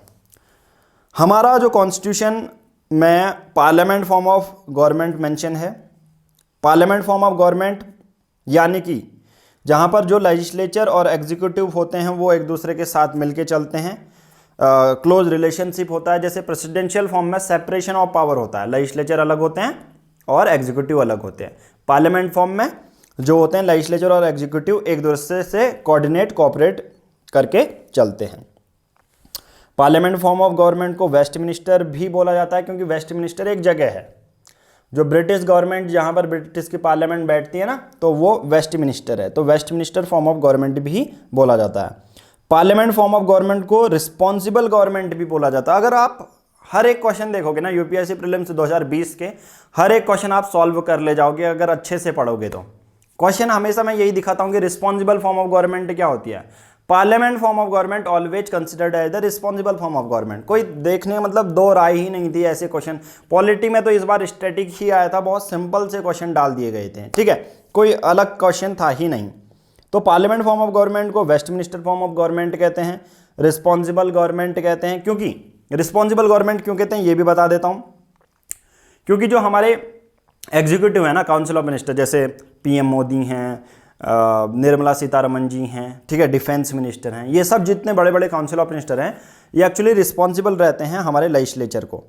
हमारा जो कॉन्स्टिट्यूशन में parliament form of government mention है। पार्लियामेंट फॉर्म ऑफ गवर्नमेंट यानी कि जहाँ पर जो लेजिस्लेचर और एग्जीक्यूटिव होते हैं वो एक दूसरे के साथ मिलके चलते हैं, क्लोज रिलेशनशिप होता है। जैसे प्रेसिडेंशियल फॉर्म में सेपरेशन ऑफ पावर होता है, लेजिस्लेचर अलग होते हैं और एग्जीक्यूटिव अलग होते हैं। पार्लियामेंट फॉर्म में जो होते हैं लेजिस्लेचर और एग्जीक्यूटिव एक दूसरे से कोऑर्डिनेट कोऑपरेट करके चलते हैं। पार्लियामेंट फॉर्म ऑफ गवर्नमेंट को वेस्टमिनिस्टर भी बोला जाता है, क्योंकि वेस्टमिनिस्टर एक जगह है, जो ब्रिटिश गवर्नमेंट जहां पर ब्रिटिश की पार्लियामेंट बैठती है ना, तो वो वेस्टमिनिस्टर है, तो वेस्टमिनिस्टर फॉर्म ऑफ गवर्नमेंट भी बोला जाता है। पार्लियामेंट फॉर्म ऑफ गवर्नमेंट को रिस्पॉन्सिबल गवर्नमेंट भी बोला जाता है। अगर आप हर एक क्वेश्चन देखोगे ना यूपीएससी प्रीलिम्स 2020 के, हर एक क्वेश्चन आप सॉल्व कर ले जाओगे अगर अच्छे से पढ़ोगे तो। क्वेश्चन हमेशा मैं यही दिखाता हूं कि रिस्पॉन्सिबल फॉर्म ऑफ गवर्नमेंट क्या होती है। Parliament form of government always considered as the responsible form of government. कोई देखने मतलब दो राय ही नहीं थी ऐसे क्वेश्चन। पॉलिटी में तो इस बार स्टैटिक ही आया था, बहुत सिंपल से क्वेश्चन डाल दिए गए थे, ठीक है, कोई अलग क्वेश्चन था ही नहीं। तो पार्लियामेंट फॉर्म ऑफ गवर्नमेंट को वेस्टमिनिस्टर फॉर्म ऑफ गवर्नमेंट कहते हैं, रिस्पॉन्सिबल गवर्नमेंट कहते हैं। क्योंकि रिस्पॉन्सिबल गवर्नमेंट क्यों कहते हैं ये भी बता देता हूं। क्योंकि जो हमारे एग्जीक्यूटिव है ना, काउंसिल ऑफ मिनिस्टर, जैसे पीएम मोदी हैं, निर्मला सीतारमन जी हैं, ठीक है, डिफेंस मिनिस्टर हैं, ये सब जितने बड़े बड़े काउंसिल ऑफ मिनिस्टर हैं ये एक्चुअली रिस्पॉन्सिबल रहते हैं हमारे लेजिस्लेचर को।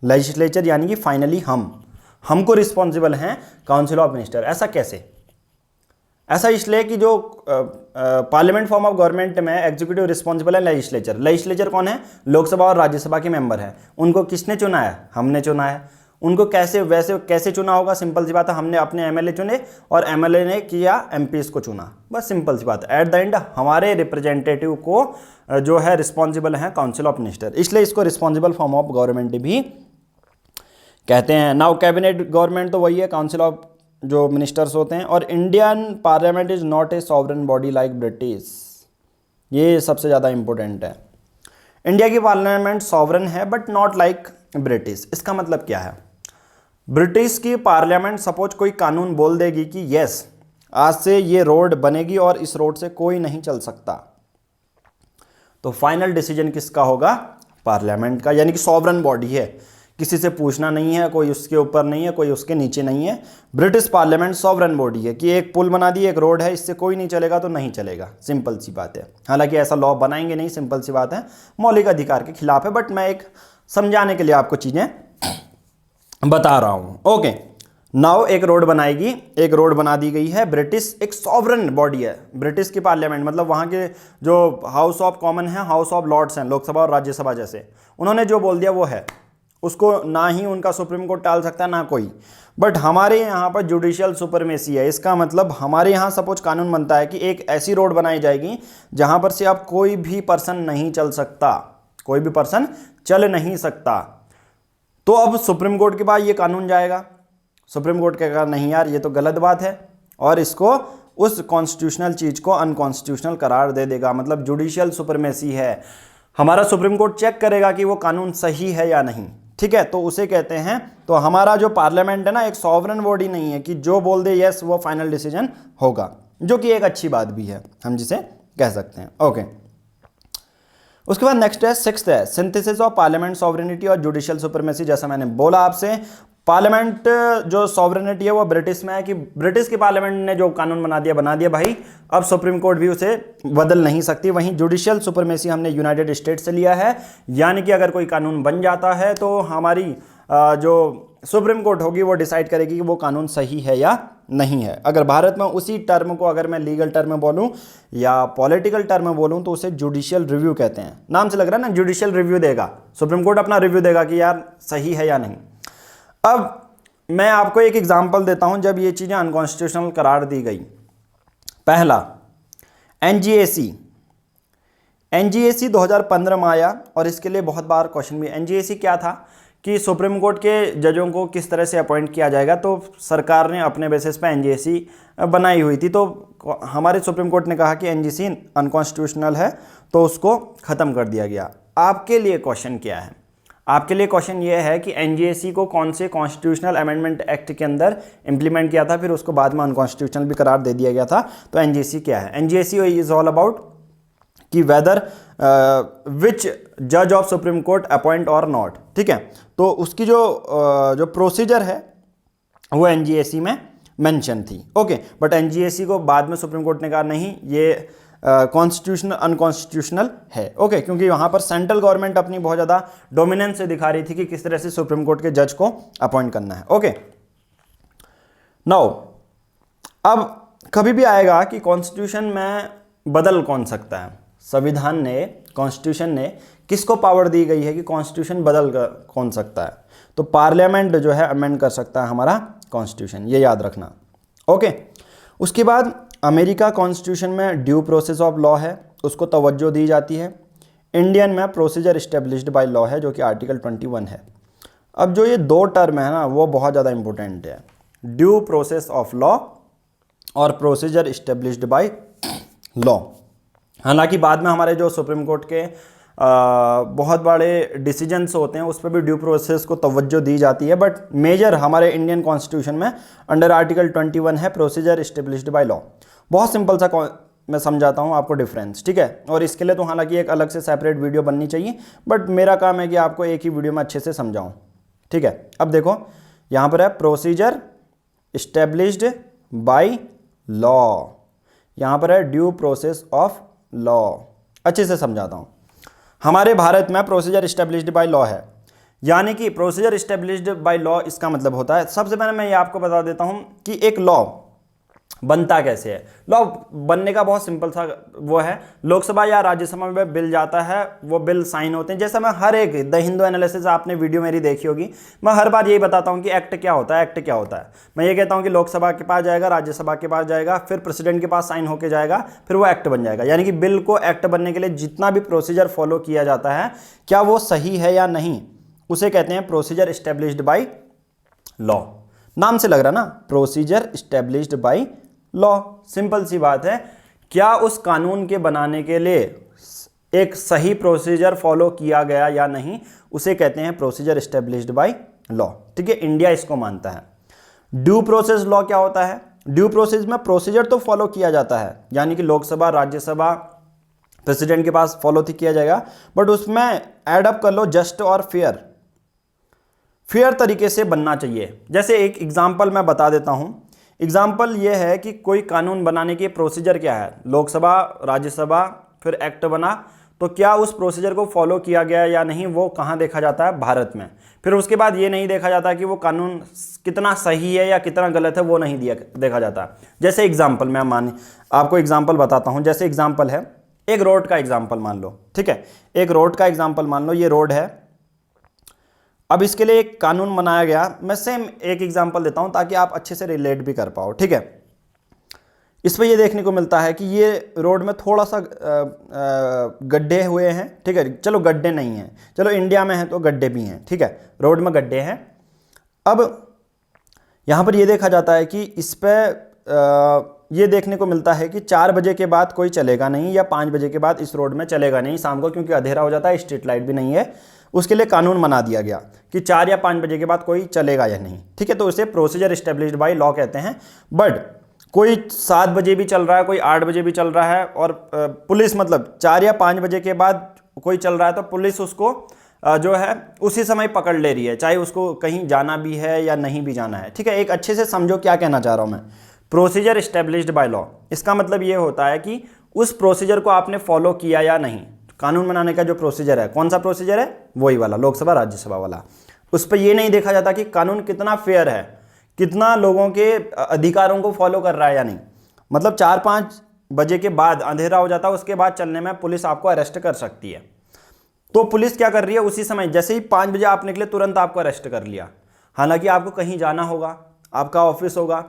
लेजिस्लेचर यानी कि फाइनली हमको रिस्पॉन्सिबल हैं काउंसिल ऑफ मिनिस्टर। ऐसा कैसे? ऐसा इसलिए कि जो पार्लियामेंट फॉर्म ऑफ गवर्नमेंट में एग्जीक्यूटिव रिस्पॉन्सिबल है लेजिस्लेचर। लेजिस्लेचर कौन है? लोकसभा और राज्यसभा के मेंबर हैं। उनको किसने चुना है? हमने चुना है। उनको कैसे चुना होगा? सिंपल सी बात है, हमने अपने एमएलए चुने और एमएलए ने किया एमपीज को चुना, बस सिंपल सी बात है। एट द एंड हमारे रिप्रेजेंटेटिव को जो है रिस्पॉन्सिबल है काउंसिल ऑफ मिनिस्टर, इसलिए इसको रिस्पॉन्सिबल फॉर्म ऑफ गवर्नमेंट भी कहते हैं। नाउ कैबिनेट गवर्नमेंट तो वही है, काउंसिल ऑफ जो मिनिस्टर्स होते हैं। और Indian parliament is not a sovereign body like British, ये सबसे ज़्यादा इंपॉर्टेंट है। इंडिया की पार्लियामेंट सॉवरेन है बट नॉट लाइक ब्रिटिश। इसका मतलब क्या है? ब्रिटिश की पार्लियामेंट सपोज कोई कानून बोल देगी कि यस आज से ये रोड बनेगी और इस रोड से कोई नहीं चल सकता, तो फाइनल डिसीजन किसका होगा? पार्लियामेंट का, यानी कि सॉवरेन बॉडी है, किसी से पूछना नहीं है, कोई उसके ऊपर नहीं है, कोई उसके नीचे नहीं है। ब्रिटिश पार्लियामेंट सॉवरेन बॉडी है कि एक पुल बना दी, एक रोड है, इससे कोई नहीं चलेगा तो नहीं चलेगा, सिंपल सी बात है। हालांकि ऐसा लॉ बनाएंगे नहीं, सिंपल सी बात है, मौलिक अधिकार के खिलाफ है, बट मैं एक समझाने के लिए आपको चीज़ें बता रहा हूं। ओके, नाउ एक रोड बनाएगी, एक रोड बना दी गई है। ब्रिटिश एक सॉवरेन बॉडी है, ब्रिटिश की पार्लियामेंट मतलब वहां के जो हाउस ऑफ कॉमन है, हाउस ऑफ लॉर्ड्स हैं, लोकसभा और राज्यसभा जैसे, उन्होंने जो बोल दिया वो है, उसको ना ही उनका सुप्रीम कोर्ट टाल सकता है ना कोई। बट हमारे यहाँ पर जुडिशियल सुपरमेसी है। इसका मतलब हमारे यहाँ सपोज कानून बनता है कि एक ऐसी रोड बनाई जाएगी जहां पर से अब कोई भी पर्सन नहीं चल सकता, कोई भी पर्सन चल नहीं सकता। तो अब सुप्रीम कोर्ट के पास ये कानून जाएगा, सुप्रीम कोर्ट कहेगा नहीं यार ये तो गलत बात है, और इसको उस कॉन्स्टिट्यूशनल चीज को अनकॉन्स्टिट्यूशनल करार दे देगा। मतलब जुडिशियल सुपरमेसी है, हमारा सुप्रीम कोर्ट चेक करेगा कि वो कानून सही है या नहीं, ठीक है, तो उसे कहते हैं। तो हमारा जो पार्लियामेंट है ना, एक सॉवरेन बॉडी नहीं है कि जो बोल दे यस वो फाइनल डिसीजन होगा, जो कि एक अच्छी बात भी है, हम जिसे कह सकते हैं। ओके, उसके बाद नेक्स्ट है, सिक्स्थ है सिंथेसिस ऑफ पार्लियामेंट सॉवरेनिटी और जुडिशियल सुपरमेसी। जैसा मैंने बोला आपसे, पार्लियामेंट जो सॉवरेनिटी है वो ब्रिटिश में है कि ब्रिटिश की पार्लियामेंट ने जो कानून बना दिया भाई, अब सुप्रीम कोर्ट भी उसे बदल नहीं सकती। वहीं जुडिशियल सुपरमेसी हमने यूनाइटेड स्टेट से लिया है, यानी कि अगर कोई कानून बन जाता है तो हमारी जो सुप्रीम कोर्ट होगी वो डिसाइड करेगी कि वो कानून सही है या नहीं है। अगर भारत में उसी टर्म को अगर मैं लीगल टर्म में बोलूं या पॉलिटिकल टर्म में बोलूं तो उसे जुडिशियल रिव्यू कहते हैं। नाम से लग रहा है ना, जुडिशियल रिव्यू देगा, सुप्रीम कोर्ट अपना रिव्यू देगा कि यार सही है या नहीं। अब मैं आपको एक एग्जांपल देता हूं जब ये चीजें अनकॉन्स्टिट्यूशनल करार दी गई। पहला, एनजीएसी 2015 में आया और इसके लिए बहुत बार क्वेश्चन भी। एनजीएसी क्या था कि सुप्रीम कोर्ट के जजों को किस तरह से अपॉइंट किया जाएगा, तो सरकार ने अपने बेसिस पे एनजीएसी बनाई हुई थी। तो हमारे सुप्रीम कोर्ट ने कहा कि एनजीएसी अनकॉन्स्टिट्यूशनल है, तो उसको ख़त्म कर दिया गया। आपके लिए क्वेश्चन क्या है? आपके लिए क्वेश्चन ये है कि एनजीएसी को कौन से कॉन्स्टिट्यूशनल अमेंडमेंट एक्ट के अंदर इंप्लीमेंट किया था, फिर उसको बाद में अनकॉन्स्टिट्यूशनल भी करार दे दिया गया था। तो एनजीएसी क्या है? एनजीएसी इज ऑल अबाउट कि वेदर विच जज ऑफ सुप्रीम कोर्ट अपॉइंट और नॉट, ठीक है। तो उसकी जो प्रोसीजर है वो एनजीएसी में मेंशन थी। ओके, बट एनजीएसी को बाद में सुप्रीम कोर्ट ने कहा नहीं, ये कॉन्स्टिट्यूशनल अनकॉन्स्टिट्यूशनल है। ओके, क्योंकि वहां पर सेंट्रल गवर्नमेंट अपनी बहुत ज़्यादा डोमिनेंस से दिखा रही थी कि किस तरह से सुप्रीम कोर्ट के जज को अपॉइंट करना है। ओके, नाउ अब कभी भी आएगा कि कॉन्स्टिट्यूशन में बदल कौन सकता है? संविधान ने, कॉन्स्टिट्यूशन ने किसको पावर दी गई है कि कॉन्स्टिट्यूशन बदल कौन सकता है? तो पार्लियामेंट जो है अमेंड कर सकता है हमारा कॉन्स्टिट्यूशन, ये याद रखना। ओके, उसके बाद अमेरिका कॉन्स्टिट्यूशन में ड्यू प्रोसेस ऑफ लॉ है, उसको तवज्जो दी जाती है। इंडियन में प्रोसीजर इस्टेब्लिश्ड बाय लॉ है, जो कि आर्टिकल 21 है। अब जो ये दो टर्म है ना, वो बहुत ज़्यादा इंपॉर्टेंट है, ड्यू प्रोसेस ऑफ लॉ और प्रोसीजर इस्टेब्लिश्ड बाय लॉ। हालांकि बाद में हमारे जो सुप्रीम कोर्ट के बहुत बड़े डिसीजंस होते हैं उस पर भी ड्यू प्रोसेस को तवज्जो दी जाती है, बट मेजर हमारे इंडियन कॉन्स्टिट्यूशन में अंडर आर्टिकल 21 है, प्रोसीजर इस्टेब्लिश्ड बाय लॉ। बहुत सिंपल सा मैं समझाता हूँ आपको डिफरेंस, ठीक है। और इसके लिए तो हालांकि एक अलग से सेपरेट वीडियो बननी चाहिए, बट मेरा काम है कि आपको एक ही वीडियो में अच्छे से समझाऊँ, ठीक है। अब देखो यहाँ पर है प्रोसीजर इस्टेब्लिश्ड बाय लॉ, यहाँ पर है ड्यू प्रोसेस ऑफ लॉ। अच्छे से समझाता हूँ। हमारे भारत में प्रोसीजर इस्टेब्लिश्ड बाय लॉ है, यानी कि प्रोसीजर इस्टेब्लिश्ड बाय लॉ इसका मतलब होता है, सबसे पहले मैं ये आपको बता देता हूँ कि एक लॉ बनता कैसे है। लॉ बनने का बहुत सिंपल सा वो है, लोकसभा या राज्यसभा में बिल जाता है, वो बिल साइन होते हैं। जैसे मैं हर एक द हिंदू एनालिसिस आपने वीडियो मेरी देखी होगी, मैं हर बार यही बताता हूँ कि एक्ट क्या होता है, एक्ट क्या होता है। मैं ये कहता हूँ कि लोकसभा के पास जाएगा, राज्यसभा के पास जाएगा, फिर प्रेसिडेंट के पास साइन होकर जाएगा, फिर वो एक्ट बन जाएगा। यानी कि बिल को एक्ट बनने के लिए जितना भी प्रोसीजर फॉलो किया जाता है, क्या वो सही है या नहीं, उसे कहते हैं प्रोसीजर इस्टेब्लिश्ड बाय लॉ। नाम से लग रहा ना, procedure established by law. Simple सी बात है, क्या उस कानून के बनाने के लिए एक सही प्रोसीजर फॉलो किया गया या नहीं, उसे कहते हैं प्रोसीजर इस्टेब्लिश्ड बाय लॉ, ठीक है। इंडिया इसको मानता है। ड्यू प्रोसेस लॉ क्या होता है? ड्यू प्रोसेस में प्रोसीजर तो फॉलो किया जाता है, यानी कि लोकसभा, राज्यसभा, प्रेसिडेंट के पास फॉलो तो किया जाएगा, बट उसमें ऐड अप कर लो जस्ट और फेयर तरीके से बनना चाहिए। जैसे एक एग्जाम्पल मैं बता देता हूं। एग्जाम्पल ये है कि कोई कानून बनाने के प्रोसीजर क्या है, लोकसभा, राज्यसभा, फिर एक्ट बना, तो क्या उस प्रोसीजर को फॉलो किया गया या नहीं, वो कहाँ देखा जाता है? भारत में। फिर उसके बाद ये नहीं देखा जाता कि वो कानून कितना सही है या कितना गलत है, वो नहीं देखा जाता। जैसे एग्जाम्पल मैं आपको एग्जाम्पल बताता हूँ। जैसे एग्जाम्पल है, एक रोड का एग्जाम्पल मान लो, ठीक है। एक रोड का एग्जाम्पल मान लो, ये रोड है। अब इसके लिए एक कानून बनाया गया। मैं सेम एक एग्जांपल देता हूं ताकि आप अच्छे से रिलेट भी कर पाओ, ठीक है। इस पर ये देखने को मिलता है कि ये रोड में थोड़ा सा गड्ढे हुए हैं, ठीक है। चलो गड्ढे नहीं हैं, चलो इंडिया में हैं तो गड्ढे भी हैं, ठीक है। रोड में गड्ढे हैं। अब यहाँ पर ये देखा जाता है कि इस पर ये देखने को मिलता है कि 4 बजे के बाद कोई चलेगा नहीं, या 5 बजे के बाद इस रोड में चलेगा नहीं शाम को, क्योंकि अंधेरा हो जाता है, स्ट्रीट लाइट भी नहीं है। उसके लिए कानून बना दिया गया कि 4 या 5 बजे के बाद कोई चलेगा या नहीं, ठीक है। तो उसे प्रोसीजर इस्टेब्लिश्ड बाय लॉ कहते हैं। बट कोई 7 बजे भी चल रहा है, कोई 8 बजे भी चल रहा है, और पुलिस मतलब 4 या 5 बजे के बाद कोई चल रहा है, तो पुलिस उसको जो है उसी समय पकड़ ले रही है, चाहे उसको कहीं जाना भी है या नहीं भी जाना है, ठीक है। एक अच्छे से समझो क्या कहना चाह रहा हूं मैं। प्रोसीजर इस्टेब्लिश्ड बाय लॉ, इसका मतलब ये होता है कि उस प्रोसीजर को आपने फॉलो किया या नहीं। कानून बनाने का जो प्रोसीजर है, कौन सा प्रोसीजर है? वही वाला, लोकसभा राज्यसभा वाला। उस पर यह नहीं देखा जाता कि कानून कितना फेयर है, कितना लोगों के अधिकारों को फॉलो कर रहा है या नहीं। मतलब 4-5 बजे के बाद अंधेरा हो जाता है, उसके बाद चलने में पुलिस आपको अरेस्ट कर सकती है। तो पुलिस क्या कर रही है, उसी समय जैसे ही 5 बजे आप निकले तुरंत आपको अरेस्ट कर लिया। हालांकि आपको कहीं जाना होगा, आपका ऑफिस होगा,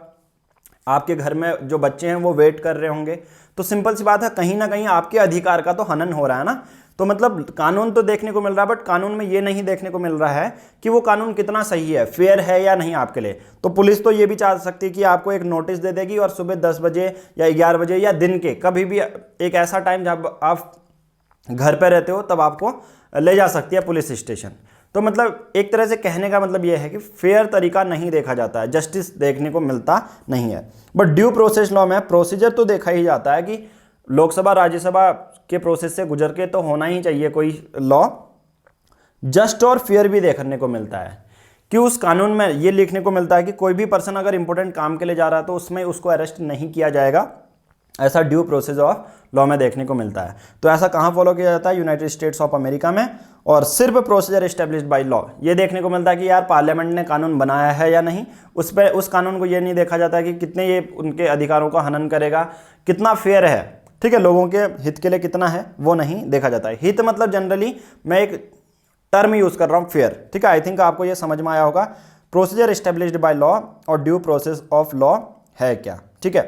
आपके घर में जो बच्चे हैं वो वेट कर रहे होंगे, तो सिंपल सी बात है, कहीं ना कहीं आपके अधिकार का तो हनन हो रहा है ना। तो मतलब कानून तो देखने को मिल रहा है, बट कानून में ये नहीं देखने को मिल रहा है कि वो कानून कितना सही है, फेयर है या नहीं आपके लिए। तो पुलिस तो ये भी चाह सकती है कि आपको एक नोटिस दे देगी, और सुबह 10 बजे या 11 बजे या दिन के कभी भी एक ऐसा टाइम जब आप घर पर रहते हो तब आपको ले जा सकती है पुलिस स्टेशन। तो मतलब एक तरह से कहने का मतलब यह है कि फेयर तरीका नहीं देखा जाता है, जस्टिस देखने को मिलता नहीं है। बट ड्यू प्रोसेस लॉ में प्रोसीजर तो देखा ही जाता है कि लोकसभा राज्यसभा के प्रोसेस से गुजर के तो होना ही चाहिए कोई लॉ। जस्ट और फेयर भी देखने को मिलता है कि उस कानून में ये लिखने को मिलता है कि कोई भी पर्सन अगर इंपॉर्टेंट काम के लिए जा रहा है तो उसमें उसको अरेस्ट नहीं किया जाएगा। ऐसा ड्यू प्रोसेस ऑफ लॉ में देखने को मिलता है। तो ऐसा कहाँ फॉलो किया जाता है? यूनाइटेड स्टेट्स ऑफ अमेरिका में। और सिर्फ प्रोसीजर एस्टेब्लिश्ड बाय लॉ ये देखने को मिलता है कि यार पार्लियामेंट ने कानून बनाया है या नहीं, उस पर उस कानून को ये नहीं देखा जाता है कि कितने ये उनके अधिकारों का हनन करेगा, कितना फेयर है, ठीक है, लोगों के हित के लिए कितना है वो नहीं देखा जाता है। हित मतलब जनरली मैं एक टर्म यूज कर रहा हूं, फेयर। ठीक है, आई थिंक आपको ये समझ में आया होगा। प्रोसीजर एस्टेब्लिश्ड बाय लॉ और ड्यू प्रोसेस ऑफ लॉ है क्या। ठीक है,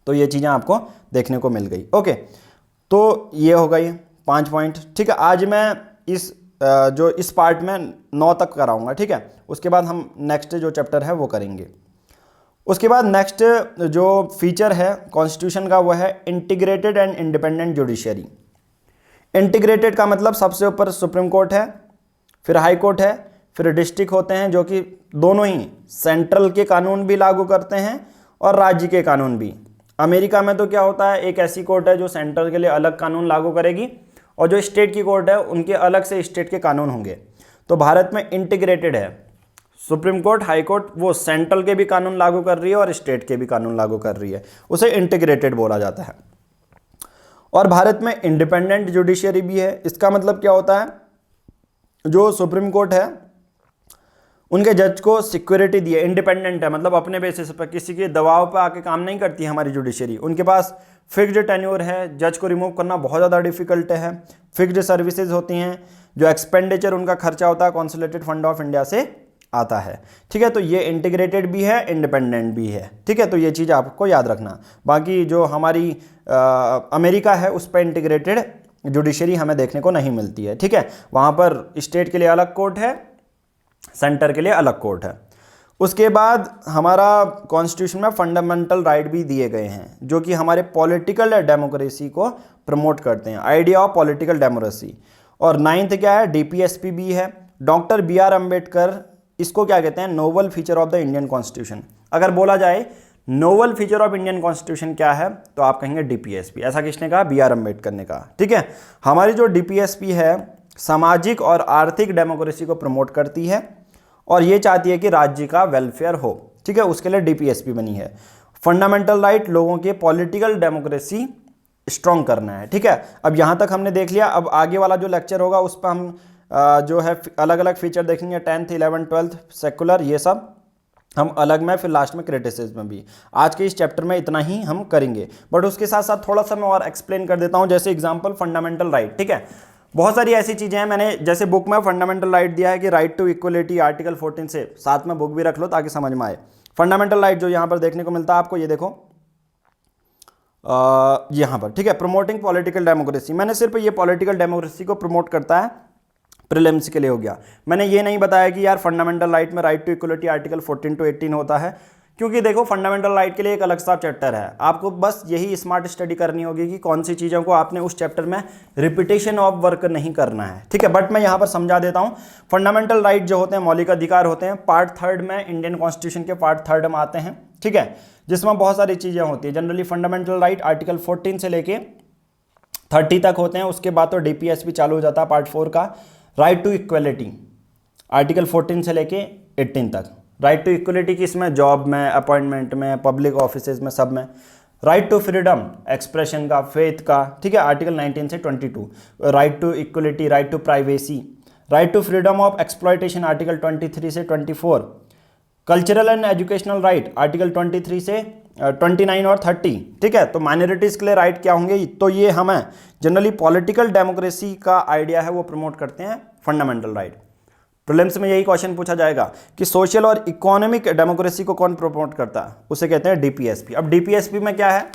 तो ये चीजें आपको देखने को मिल गई। ओके, तो ये हो गई 5 पॉइंट। ठीक है, आज मैं इस पार्ट में 9 तक कराऊंगा। ठीक है, उसके बाद हम नेक्स्ट जो चैप्टर है वो करेंगे। उसके बाद नेक्स्ट जो फीचर है कॉन्स्टिट्यूशन का वो है integrated and independent judiciary. Integrated का मतलब सबसे ऊपर सुप्रीम कोर्ट है, फिर हाई कोर्ट है, फिर डिस्ट्रिक्ट होते हैं जो कि दोनों ही सेंट्रल के कानून भी लागू करते हैं और राज्य के कानून भी। अमेरिका में तो क्या होता है, एक ऐसी कोर्ट है जो सेंट्रल के लिए अलग कानून लागू करेगी और जो स्टेट की कोर्ट है उनके अलग से स्टेट के कानून होंगे। तो भारत में इंटीग्रेटेड है, सुप्रीम कोर्ट हाई कोर्ट वो सेंट्रल के भी कानून लागू कर रही है और स्टेट के भी कानून लागू कर रही है, उसे इंटीग्रेटेड बोला जाता है। और भारत में इंडिपेंडेंट जुडिशरी भी है। इसका मतलब क्या होता है, जो सुप्रीम कोर्ट है उनके जज को सिक्योरिटी दी है, इंडिपेंडेंट है, मतलब अपने बेसिस पर किसी के दबाव पर आके काम नहीं करती हमारी जुडिशरी। उनके पास फिक्स्ड टेन्योर है, जज को रिमूव करना बहुत ज़्यादा डिफिकल्ट है, फिक्स्ड सर्विसेज होती हैं, जो एक्सपेंडिचर उनका खर्चा होता है कॉन्सोलिडेटेड फंड ऑफ इंडिया से आता है। ठीक है, तो ये इंटीग्रेटेड भी है, इंडिपेंडेंट भी है। ठीक है, तो ये चीज़ आपको याद रखना। बाकी जो हमारी अमेरिका है उस पर इंटीग्रेटेड जुडिशरी हमें देखने को नहीं मिलती है। ठीक है, वहाँ पर स्टेट के लिए अलग कोर्ट है, सेंटर के लिए अलग कोर्ट है। उसके बाद हमारा कॉन्स्टिट्यूशन में फंडामेंटल राइट भी दिए गए हैं जो कि हमारे पॉलिटिकल डेमोक्रेसी को प्रमोट करते हैं, आइडिया ऑफ पॉलिटिकल डेमोक्रेसी। और 9th क्या है, डीपीएसपी भी है। डॉक्टर BR अम्बेडकर, इसको क्या कहते हैं, novel feature of the Indian constitution. अगर बोला जाए novel feature of Indian constitution क्या है तो आप कहेंगे डीपीएसपी। ऐसा किसने कहा, BR अम्बेडकर ने कहा। ठीक है, हमारी जो डीपीएसपी है सामाजिक और आर्थिक डेमोक्रेसी को प्रमोट करती है और ये चाहती है कि राज्य का वेलफेयर हो। ठीक है, उसके लिए डीपीएसपी बनी है। फंडामेंटल राइट, लोगों के पॉलिटिकल डेमोक्रेसी स्ट्रॉन्ग करना है। ठीक है, अब यहाँ तक हमने देख लिया। अब आगे वाला जो लेक्चर होगा उस पर हम जो है अलग अलग फीचर देखेंगे, 10th 11th 12th सेकुलर, ये सब हम अलग में, फिर लास्ट में क्रिटिसिज्म में भी। आज के इस चैप्टर में इतना ही हम करेंगे, बट उसके साथ साथ थोड़ा सा मैं और एक्सप्लेन कर देता हूँ। जैसे एग्जांपल फंडामेंटल राइट। ठीक है, बहुत सारी ऐसी चीज़ें हैं, मैंने जैसे बुक में फंडामेंटल राइट दिया है कि राइट टू इक्वलिटी आर्टिकल 14 से, साथ में बुक भी रख लो ताकि समझ में आए। फंडामेंटल राइट जो यहाँ पर देखने को मिलता है आपको, ये देखो यहाँ पर। ठीक है, प्रमोटिंग पॉलिटिकल डेमोक्रेसी, मैंने सिर्फ ये पॉलिटिकल डेमोक्रेसी को प्रमोट करता है, प्रीलिम्स के लिए हो गया। मैंने ये नहीं बताया कि यार फंडामेंटल राइट में right to equality article 14 to 18 होता है, क्योंकि देखो फंडामेंटल राइट के लिए एक अलग सा चैप्टर है। आपको बस यही स्मार्ट स्टडी करनी होगी कि कौन सी चीज़ों को आपने उस चैप्टर में रिपीटेशन ऑफ वर्क नहीं करना है। ठीक है, बट मैं यहाँ पर समझा देता हूँ। फंडामेंटल राइट जो होते हैं, मौलिक अधिकार होते हैं, पार्ट 3rd में, इंडियन कॉन्स्टिट्यूशन के पार्ट 3rd में आते हैं। ठीक है, जिसमें बहुत सारी चीज़ें होती है। जनरली फंडामेंटल राइट आर्टिकल 14 से लेके 30 तक होते हैं। उसके बाद तो डीपीएसपी चालू हो जाता है पार्ट 4 का। राइट टू इक्वलिटी आर्टिकल 14 से लेके 18 तक। राइट टू इक्वलिटी किसमें, जॉब में, अपॉइंटमेंट में, पब्लिक ऑफिसेज में, सब में। राइट टू फ्रीडम एक्सप्रेशन का, फेथ का। ठीक है, आर्टिकल 19 से 22। Right to equality, right to privacy, right to freedom of exploitation article 23 से 24। Cultural and educational right article 23 से 29 और 30। ठीक है, तो माइनॉरिटीज़ के लिए राइट क्या होंगे, तो ये हमें जनरली पॉलिटिकल डेमोक्रेसी का आइडिया है वो प्रमोट करते हैं फंडामेंटल राइट। प्रीलिम्स में यही क्वेश्चन पूछा जाएगा कि सोशल और इकोनॉमिक डेमोक्रेसी को कौन प्रमोट करता है, उसे कहते हैं डीपीएसपी। अब डीपीएसपी में क्या है,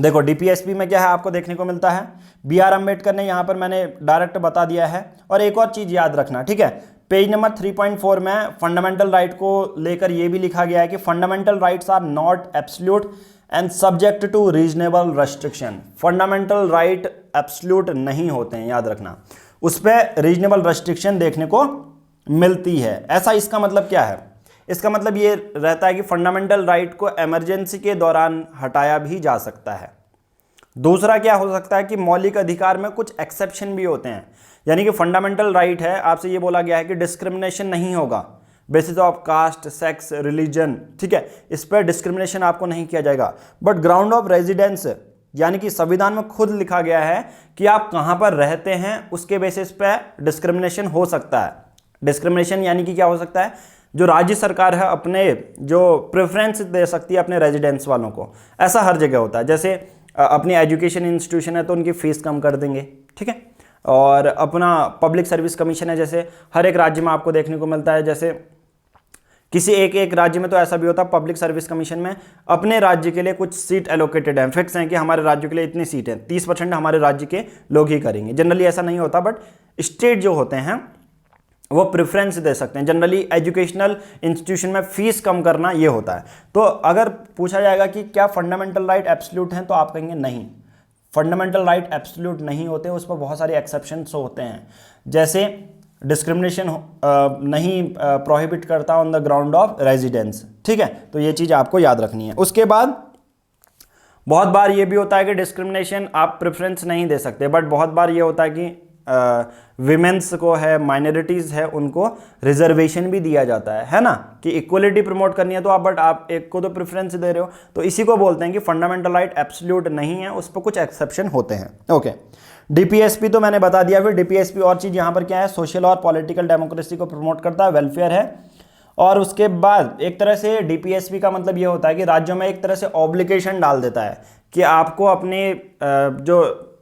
देखो डीपीएसपी में क्या है आपको देखने को मिलता है। BR अम्बेडकर ने, यहाँ पर मैंने डायरेक्ट बता दिया है। और एक और चीज़ याद रखना, ठीक है, पेज नंबर 3.4 में फंडामेंटल राइट को लेकर यह भी लिखा गया है कि fundamental rights are not absolute and subject to reasonable restriction. Fundamental right absolute नहीं होते हैं, याद रखना, उस पर रीजनेबल रेस्ट्रिक्शन देखने को मिलती है। ऐसा इसका मतलब क्या है, इसका मतलब ये रहता है कि फंडामेंटल राइट को इमरजेंसी के दौरान हटाया भी जा सकता है। दूसरा क्या हो सकता है कि मौलिक अधिकार में कुछ एक्सेप्शन भी होते हैं, यानी कि फंडामेंटल राइट है, आपसे ये बोला गया है कि डिस्क्रिमिनेशन नहीं होगा basis of caste, sex, religion. ठीक है, इस पर डिस्क्रिमिनेशन आपको नहीं किया जाएगा। बट ग्राउंड ऑफ रेजिडेंस, यानी कि संविधान में खुद लिखा गया है कि आप कहाँ पर रहते हैं उसके बेसिस पे डिस्क्रिमिनेशन हो सकता है। डिस्क्रिमिनेशन यानी कि क्या हो सकता है, जो राज्य सरकार है अपने जो प्रेफरेंस दे सकती है अपने रेजिडेंट्स वालों को, ऐसा हर जगह होता है। जैसे अपनी एजुकेशन इंस्टीट्यूशन है तो उनकी फीस कम कर देंगे, ठीक है। और अपना पब्लिक सर्विस कमीशन है, जैसे हर एक राज्य में आपको देखने को मिलता है। जैसे किसी एक राज्य में तो ऐसा भी होता है, पब्लिक सर्विस कमीशन में अपने राज्य के लिए कुछ सीट एलोकेटेड हैं, फिक्स हैं कि हमारे राज्य के लिए इतनी सीट है, 30% हमारे राज्य के लोग ही करेंगे। जनरली ऐसा नहीं होता, बट स्टेट जो होते हैं वो प्रेफरेंस दे सकते हैं। जनरली एजुकेशनल इंस्टीट्यूशन में फीस कम करना ये होता है। तो अगर पूछा जाएगा कि क्या फंडामेंटल राइट एब्सोल्यूट हैं, तो आप कहेंगे नहीं, फंडामेंटल राइट एब्सोल्यूट नहीं होते, उस पर बहुत सारे एक्सेप्शंस होते हैं। जैसे डिस्क्रिमिनेशन नहीं प्रोहिबिट करता on the ground of residence, ठीक है। तो ये चीज़ आपको याद रखनी है। उसके बाद बहुत बार ये भी होता है कि डिस्क्रिमिनेशन आप प्रेफरेंस नहीं दे सकते, बट बहुत बार ये होता है कि विमेंस को है, माइनॉरिटीज़ है, उनको रिजर्वेशन भी दिया जाता है ना, कि इक्वलिटी प्रमोट करनी है तो आप, बट आप एक को तो प्रेफरेंस दे रहे हो। तो इसी को बोलते हैं कि फंडामेंटल राइट एब्सोल्यूट नहीं है, उस पर कुछ एक्सेप्शन होते हैं। ओके, डीपीएसपी तो मैंने बता दिया। फिर डीपीएसपी और चीज़ यहाँ पर क्या है, सोशल और पॉलिटिकल डेमोक्रेसी को प्रमोट करता है, वेलफेयर है। और उसके बाद एक तरह से डीपीएसपी का मतलब ये होता है कि राज्यों में एक तरह से ऑब्लिगेशन डाल देता है कि आपको अपने जो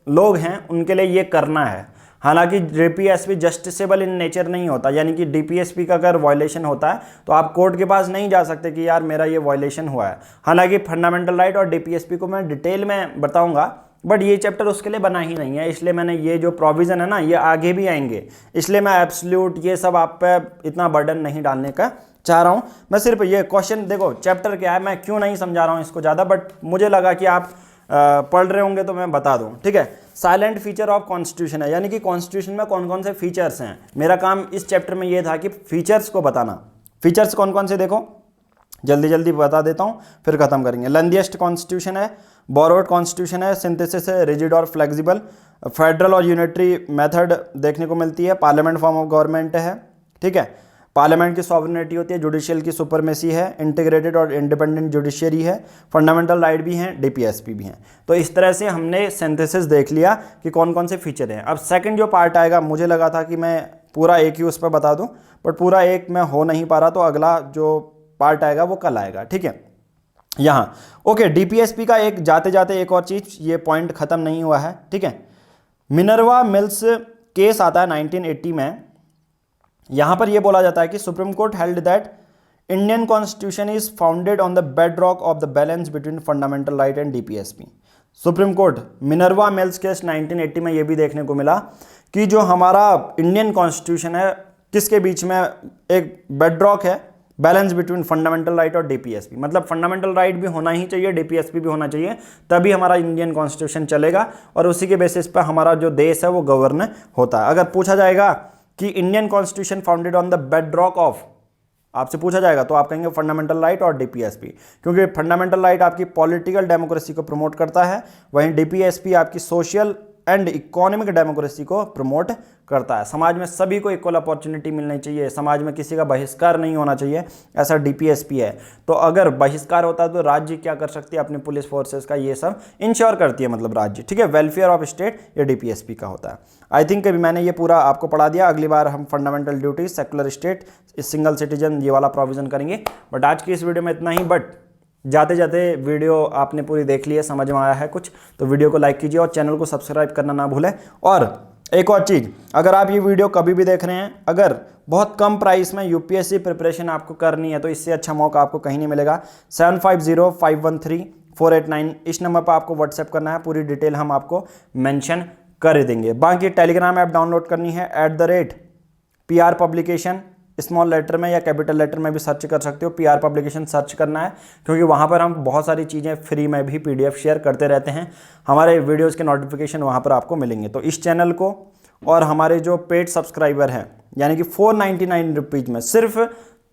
लोग हैं उनके लिए ये करना है। हालांकि डीपीएसपी जस्टिसेबल इन नेचर नहीं होता, यानी कि डीपीएसपी का अगर वायलेशन होता है तो आप कोर्ट के पास नहीं जा सकते कि यार मेरा ये वायलेशन हुआ है। हालांकि फंडामेंटल राइट और डीपीएसपी को मैं डिटेल में बताऊंगा, बट ये चैप्टर उसके लिए बना ही नहीं है, इसलिए मैंने ये जो प्रोविज़न है ना ये आगे भी आएंगे, इसलिए मैं एब्सोल्यूट ये सब आप पे इतना बर्डन नहीं डालने का चाह रहा हूँ। मैं सिर्फ ये क्वेश्चन, देखो चैप्टर क्या है, मैं क्यों नहीं समझा रहा हूँ इसको ज़्यादा, बट मुझे लगा कि आप पढ़ रहे होंगे तो मैं बता दूं, ठीक है। साइलेंट फीचर ऑफ कॉन्स्टिट्यूशन है, यानी कि कॉन्स्टिट्यूशन में कौन कौन से फीचर्स हैं। मेरा काम इस चैप्टर में ये था कि फीचर्स को बताना। फीचर्स कौन कौन से, देखो जल्दी जल्दी बता देता हूँ फिर खत्म करेंगे। लेंथीएस्ट कॉन्स्टिट्यूशन है, बोरोड कॉन्स्टिट्यूशन है, सिंथेसिस है, रिजिड और फ्लेक्सिबल, फेडरल और यूनिटरी मेथड देखने को मिलती है, पार्लियामेंट फॉर्म ऑफ गवर्नमेंट है, ठीक है। पार्लियामेंट की सॉवरेनिटी होती है, जुडिशियल की सुपरमेसी है, इंटीग्रेटेड और इंडिपेंडेंट जुडिशियरी है, फंडामेंटल राइट भी हैं, डीपीएसपी भी हैं। तो इस तरह से हमने सिंथेसिस देख लिया कि कौन कौन से फीचर हैं। अब सेकंड जो पार्ट आएगा, मुझे लगा था कि मैं पूरा एक ही उस पर बता दूं, बट पूरा एक मैं हो नहीं पा रहा, तो अगला जो पार्ट आएगा वो कल आएगा, ठीक है। यहाँ ओके, डीपीएसपी का एक जाते जाते एक और चीज़, ये पॉइंट ख़त्म नहीं हुआ है, ठीक है। मिनर्वा मिल्स केस आता है 1980 में। यहाँ पर यह बोला जाता है कि supreme court held that Indian constitution is founded on the bed rock of the balance between fundamental right and DPSP. Supreme court Minerva mills case 1980 में यह भी देखने को मिला कि जो हमारा इंडियन कॉन्स्टिट्यूशन है किसके बीच में एक बेड रॉक है, बैलेंस बिटवीन फंडामेंटल राइट और डीपीएसपी। मतलब फंडामेंटल राइट भी होना ही चाहिए, डीपीएसपी भी होना चाहिए, तभी हमारा इंडियन कॉन्स्टिट्यूशन चलेगा और उसी के बेसिस पर हमारा जो देश है वो गवर्न होता है। अगर पूछा जाएगा कि Indian constitution founded on the bed rock of, आपसे पूछा जाएगा तो आप कहेंगे फंडामेंटल राइट और डीपीएसपी, क्योंकि फंडामेंटल राइट आपकी पॉलिटिकल डेमोक्रेसी को प्रमोट करता है, वहीं डीपीएसपी आपकी सोशल एंड इकोनॉमिक डेमोक्रेसी को प्रमोट करता है। समाज में सभी को इक्वल अपॉर्चुनिटी मिलनी चाहिए, समाज में किसी का बहिष्कार नहीं होना चाहिए, ऐसा डीपीएसपी है। तो अगर बहिष्कार होता है तो राज्य क्या कर सकती है, अपने पुलिस फोर्सेस का ये सब इंश्योर करती है, मतलब राज्य, ठीक है। वेलफेयर ऑफ स्टेट ये डीपीएसपी का होता है। आई थिंक अभी मैंने ये पूरा आपको पढ़ा दिया। अगली बार हम fundamental duties, secular state, single citizen, ये वाला प्रोविजन करेंगे। बट आज की इस वीडियो में इतना ही। बट जाते जाते वीडियो आपने पूरी देख ली है, समझ में आया है कुछ, तो वीडियो को लाइक कीजिए और चैनल को सब्सक्राइब करना ना भूलें। और एक और चीज़, अगर आप ये वीडियो कभी भी देख रहे हैं, अगर बहुत कम प्राइस में यूपीएससी प्रिपरेशन आपको करनी है तो इससे अच्छा मौका आपको कहीं नहीं मिलेगा। 7505134889 इस नंबर पर आपको व्हाट्सएप करना है, पूरी डिटेल हम आपको मेंशन कर देंगे। बाकी टेलीग्राम ऐप डाउनलोड करनी है @PR पब्लिकेशन, स्मॉल लेटर में या कैपिटल लेटर में भी सर्च कर सकते हो, PR पब्लिकेशन सर्च करना है, क्योंकि वहाँ पर हम बहुत सारी चीज़ें फ्री में भी PDF शेयर करते रहते हैं। हमारे वीडियोज़ के नोटिफिकेशन वहाँ पर आपको मिलेंगे। तो इस चैनल को और हमारे जो पेड सब्सक्राइबर हैं, यानी कि 499 रुपीज़ में, सिर्फ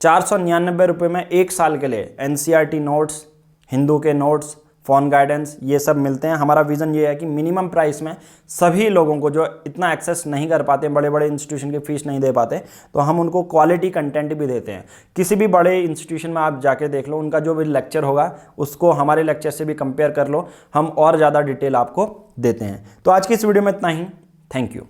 499 रुपये में 1 साल के लिए NCERT नोट्स, हिंदू के नोट्स, फ़ोन गाइडेंस, ये सब मिलते हैं। हमारा विज़न ये है कि मिनिमम प्राइस में सभी लोगों को जो इतना एक्सेस नहीं कर पाते, बड़े बड़े इंस्टीट्यूशन की फ़ीस नहीं दे पाते, तो हम उनको क्वालिटी कंटेंट भी देते हैं। किसी भी बड़े इंस्टीट्यूशन में आप जाके देख लो, उनका जो भी लेक्चर होगा उसको हमारे लेक्चर से भी कंपेयर कर लो, हम और ज़्यादा डिटेल आपको देते हैं। तो आज की इस वीडियो में इतना ही। Thank you.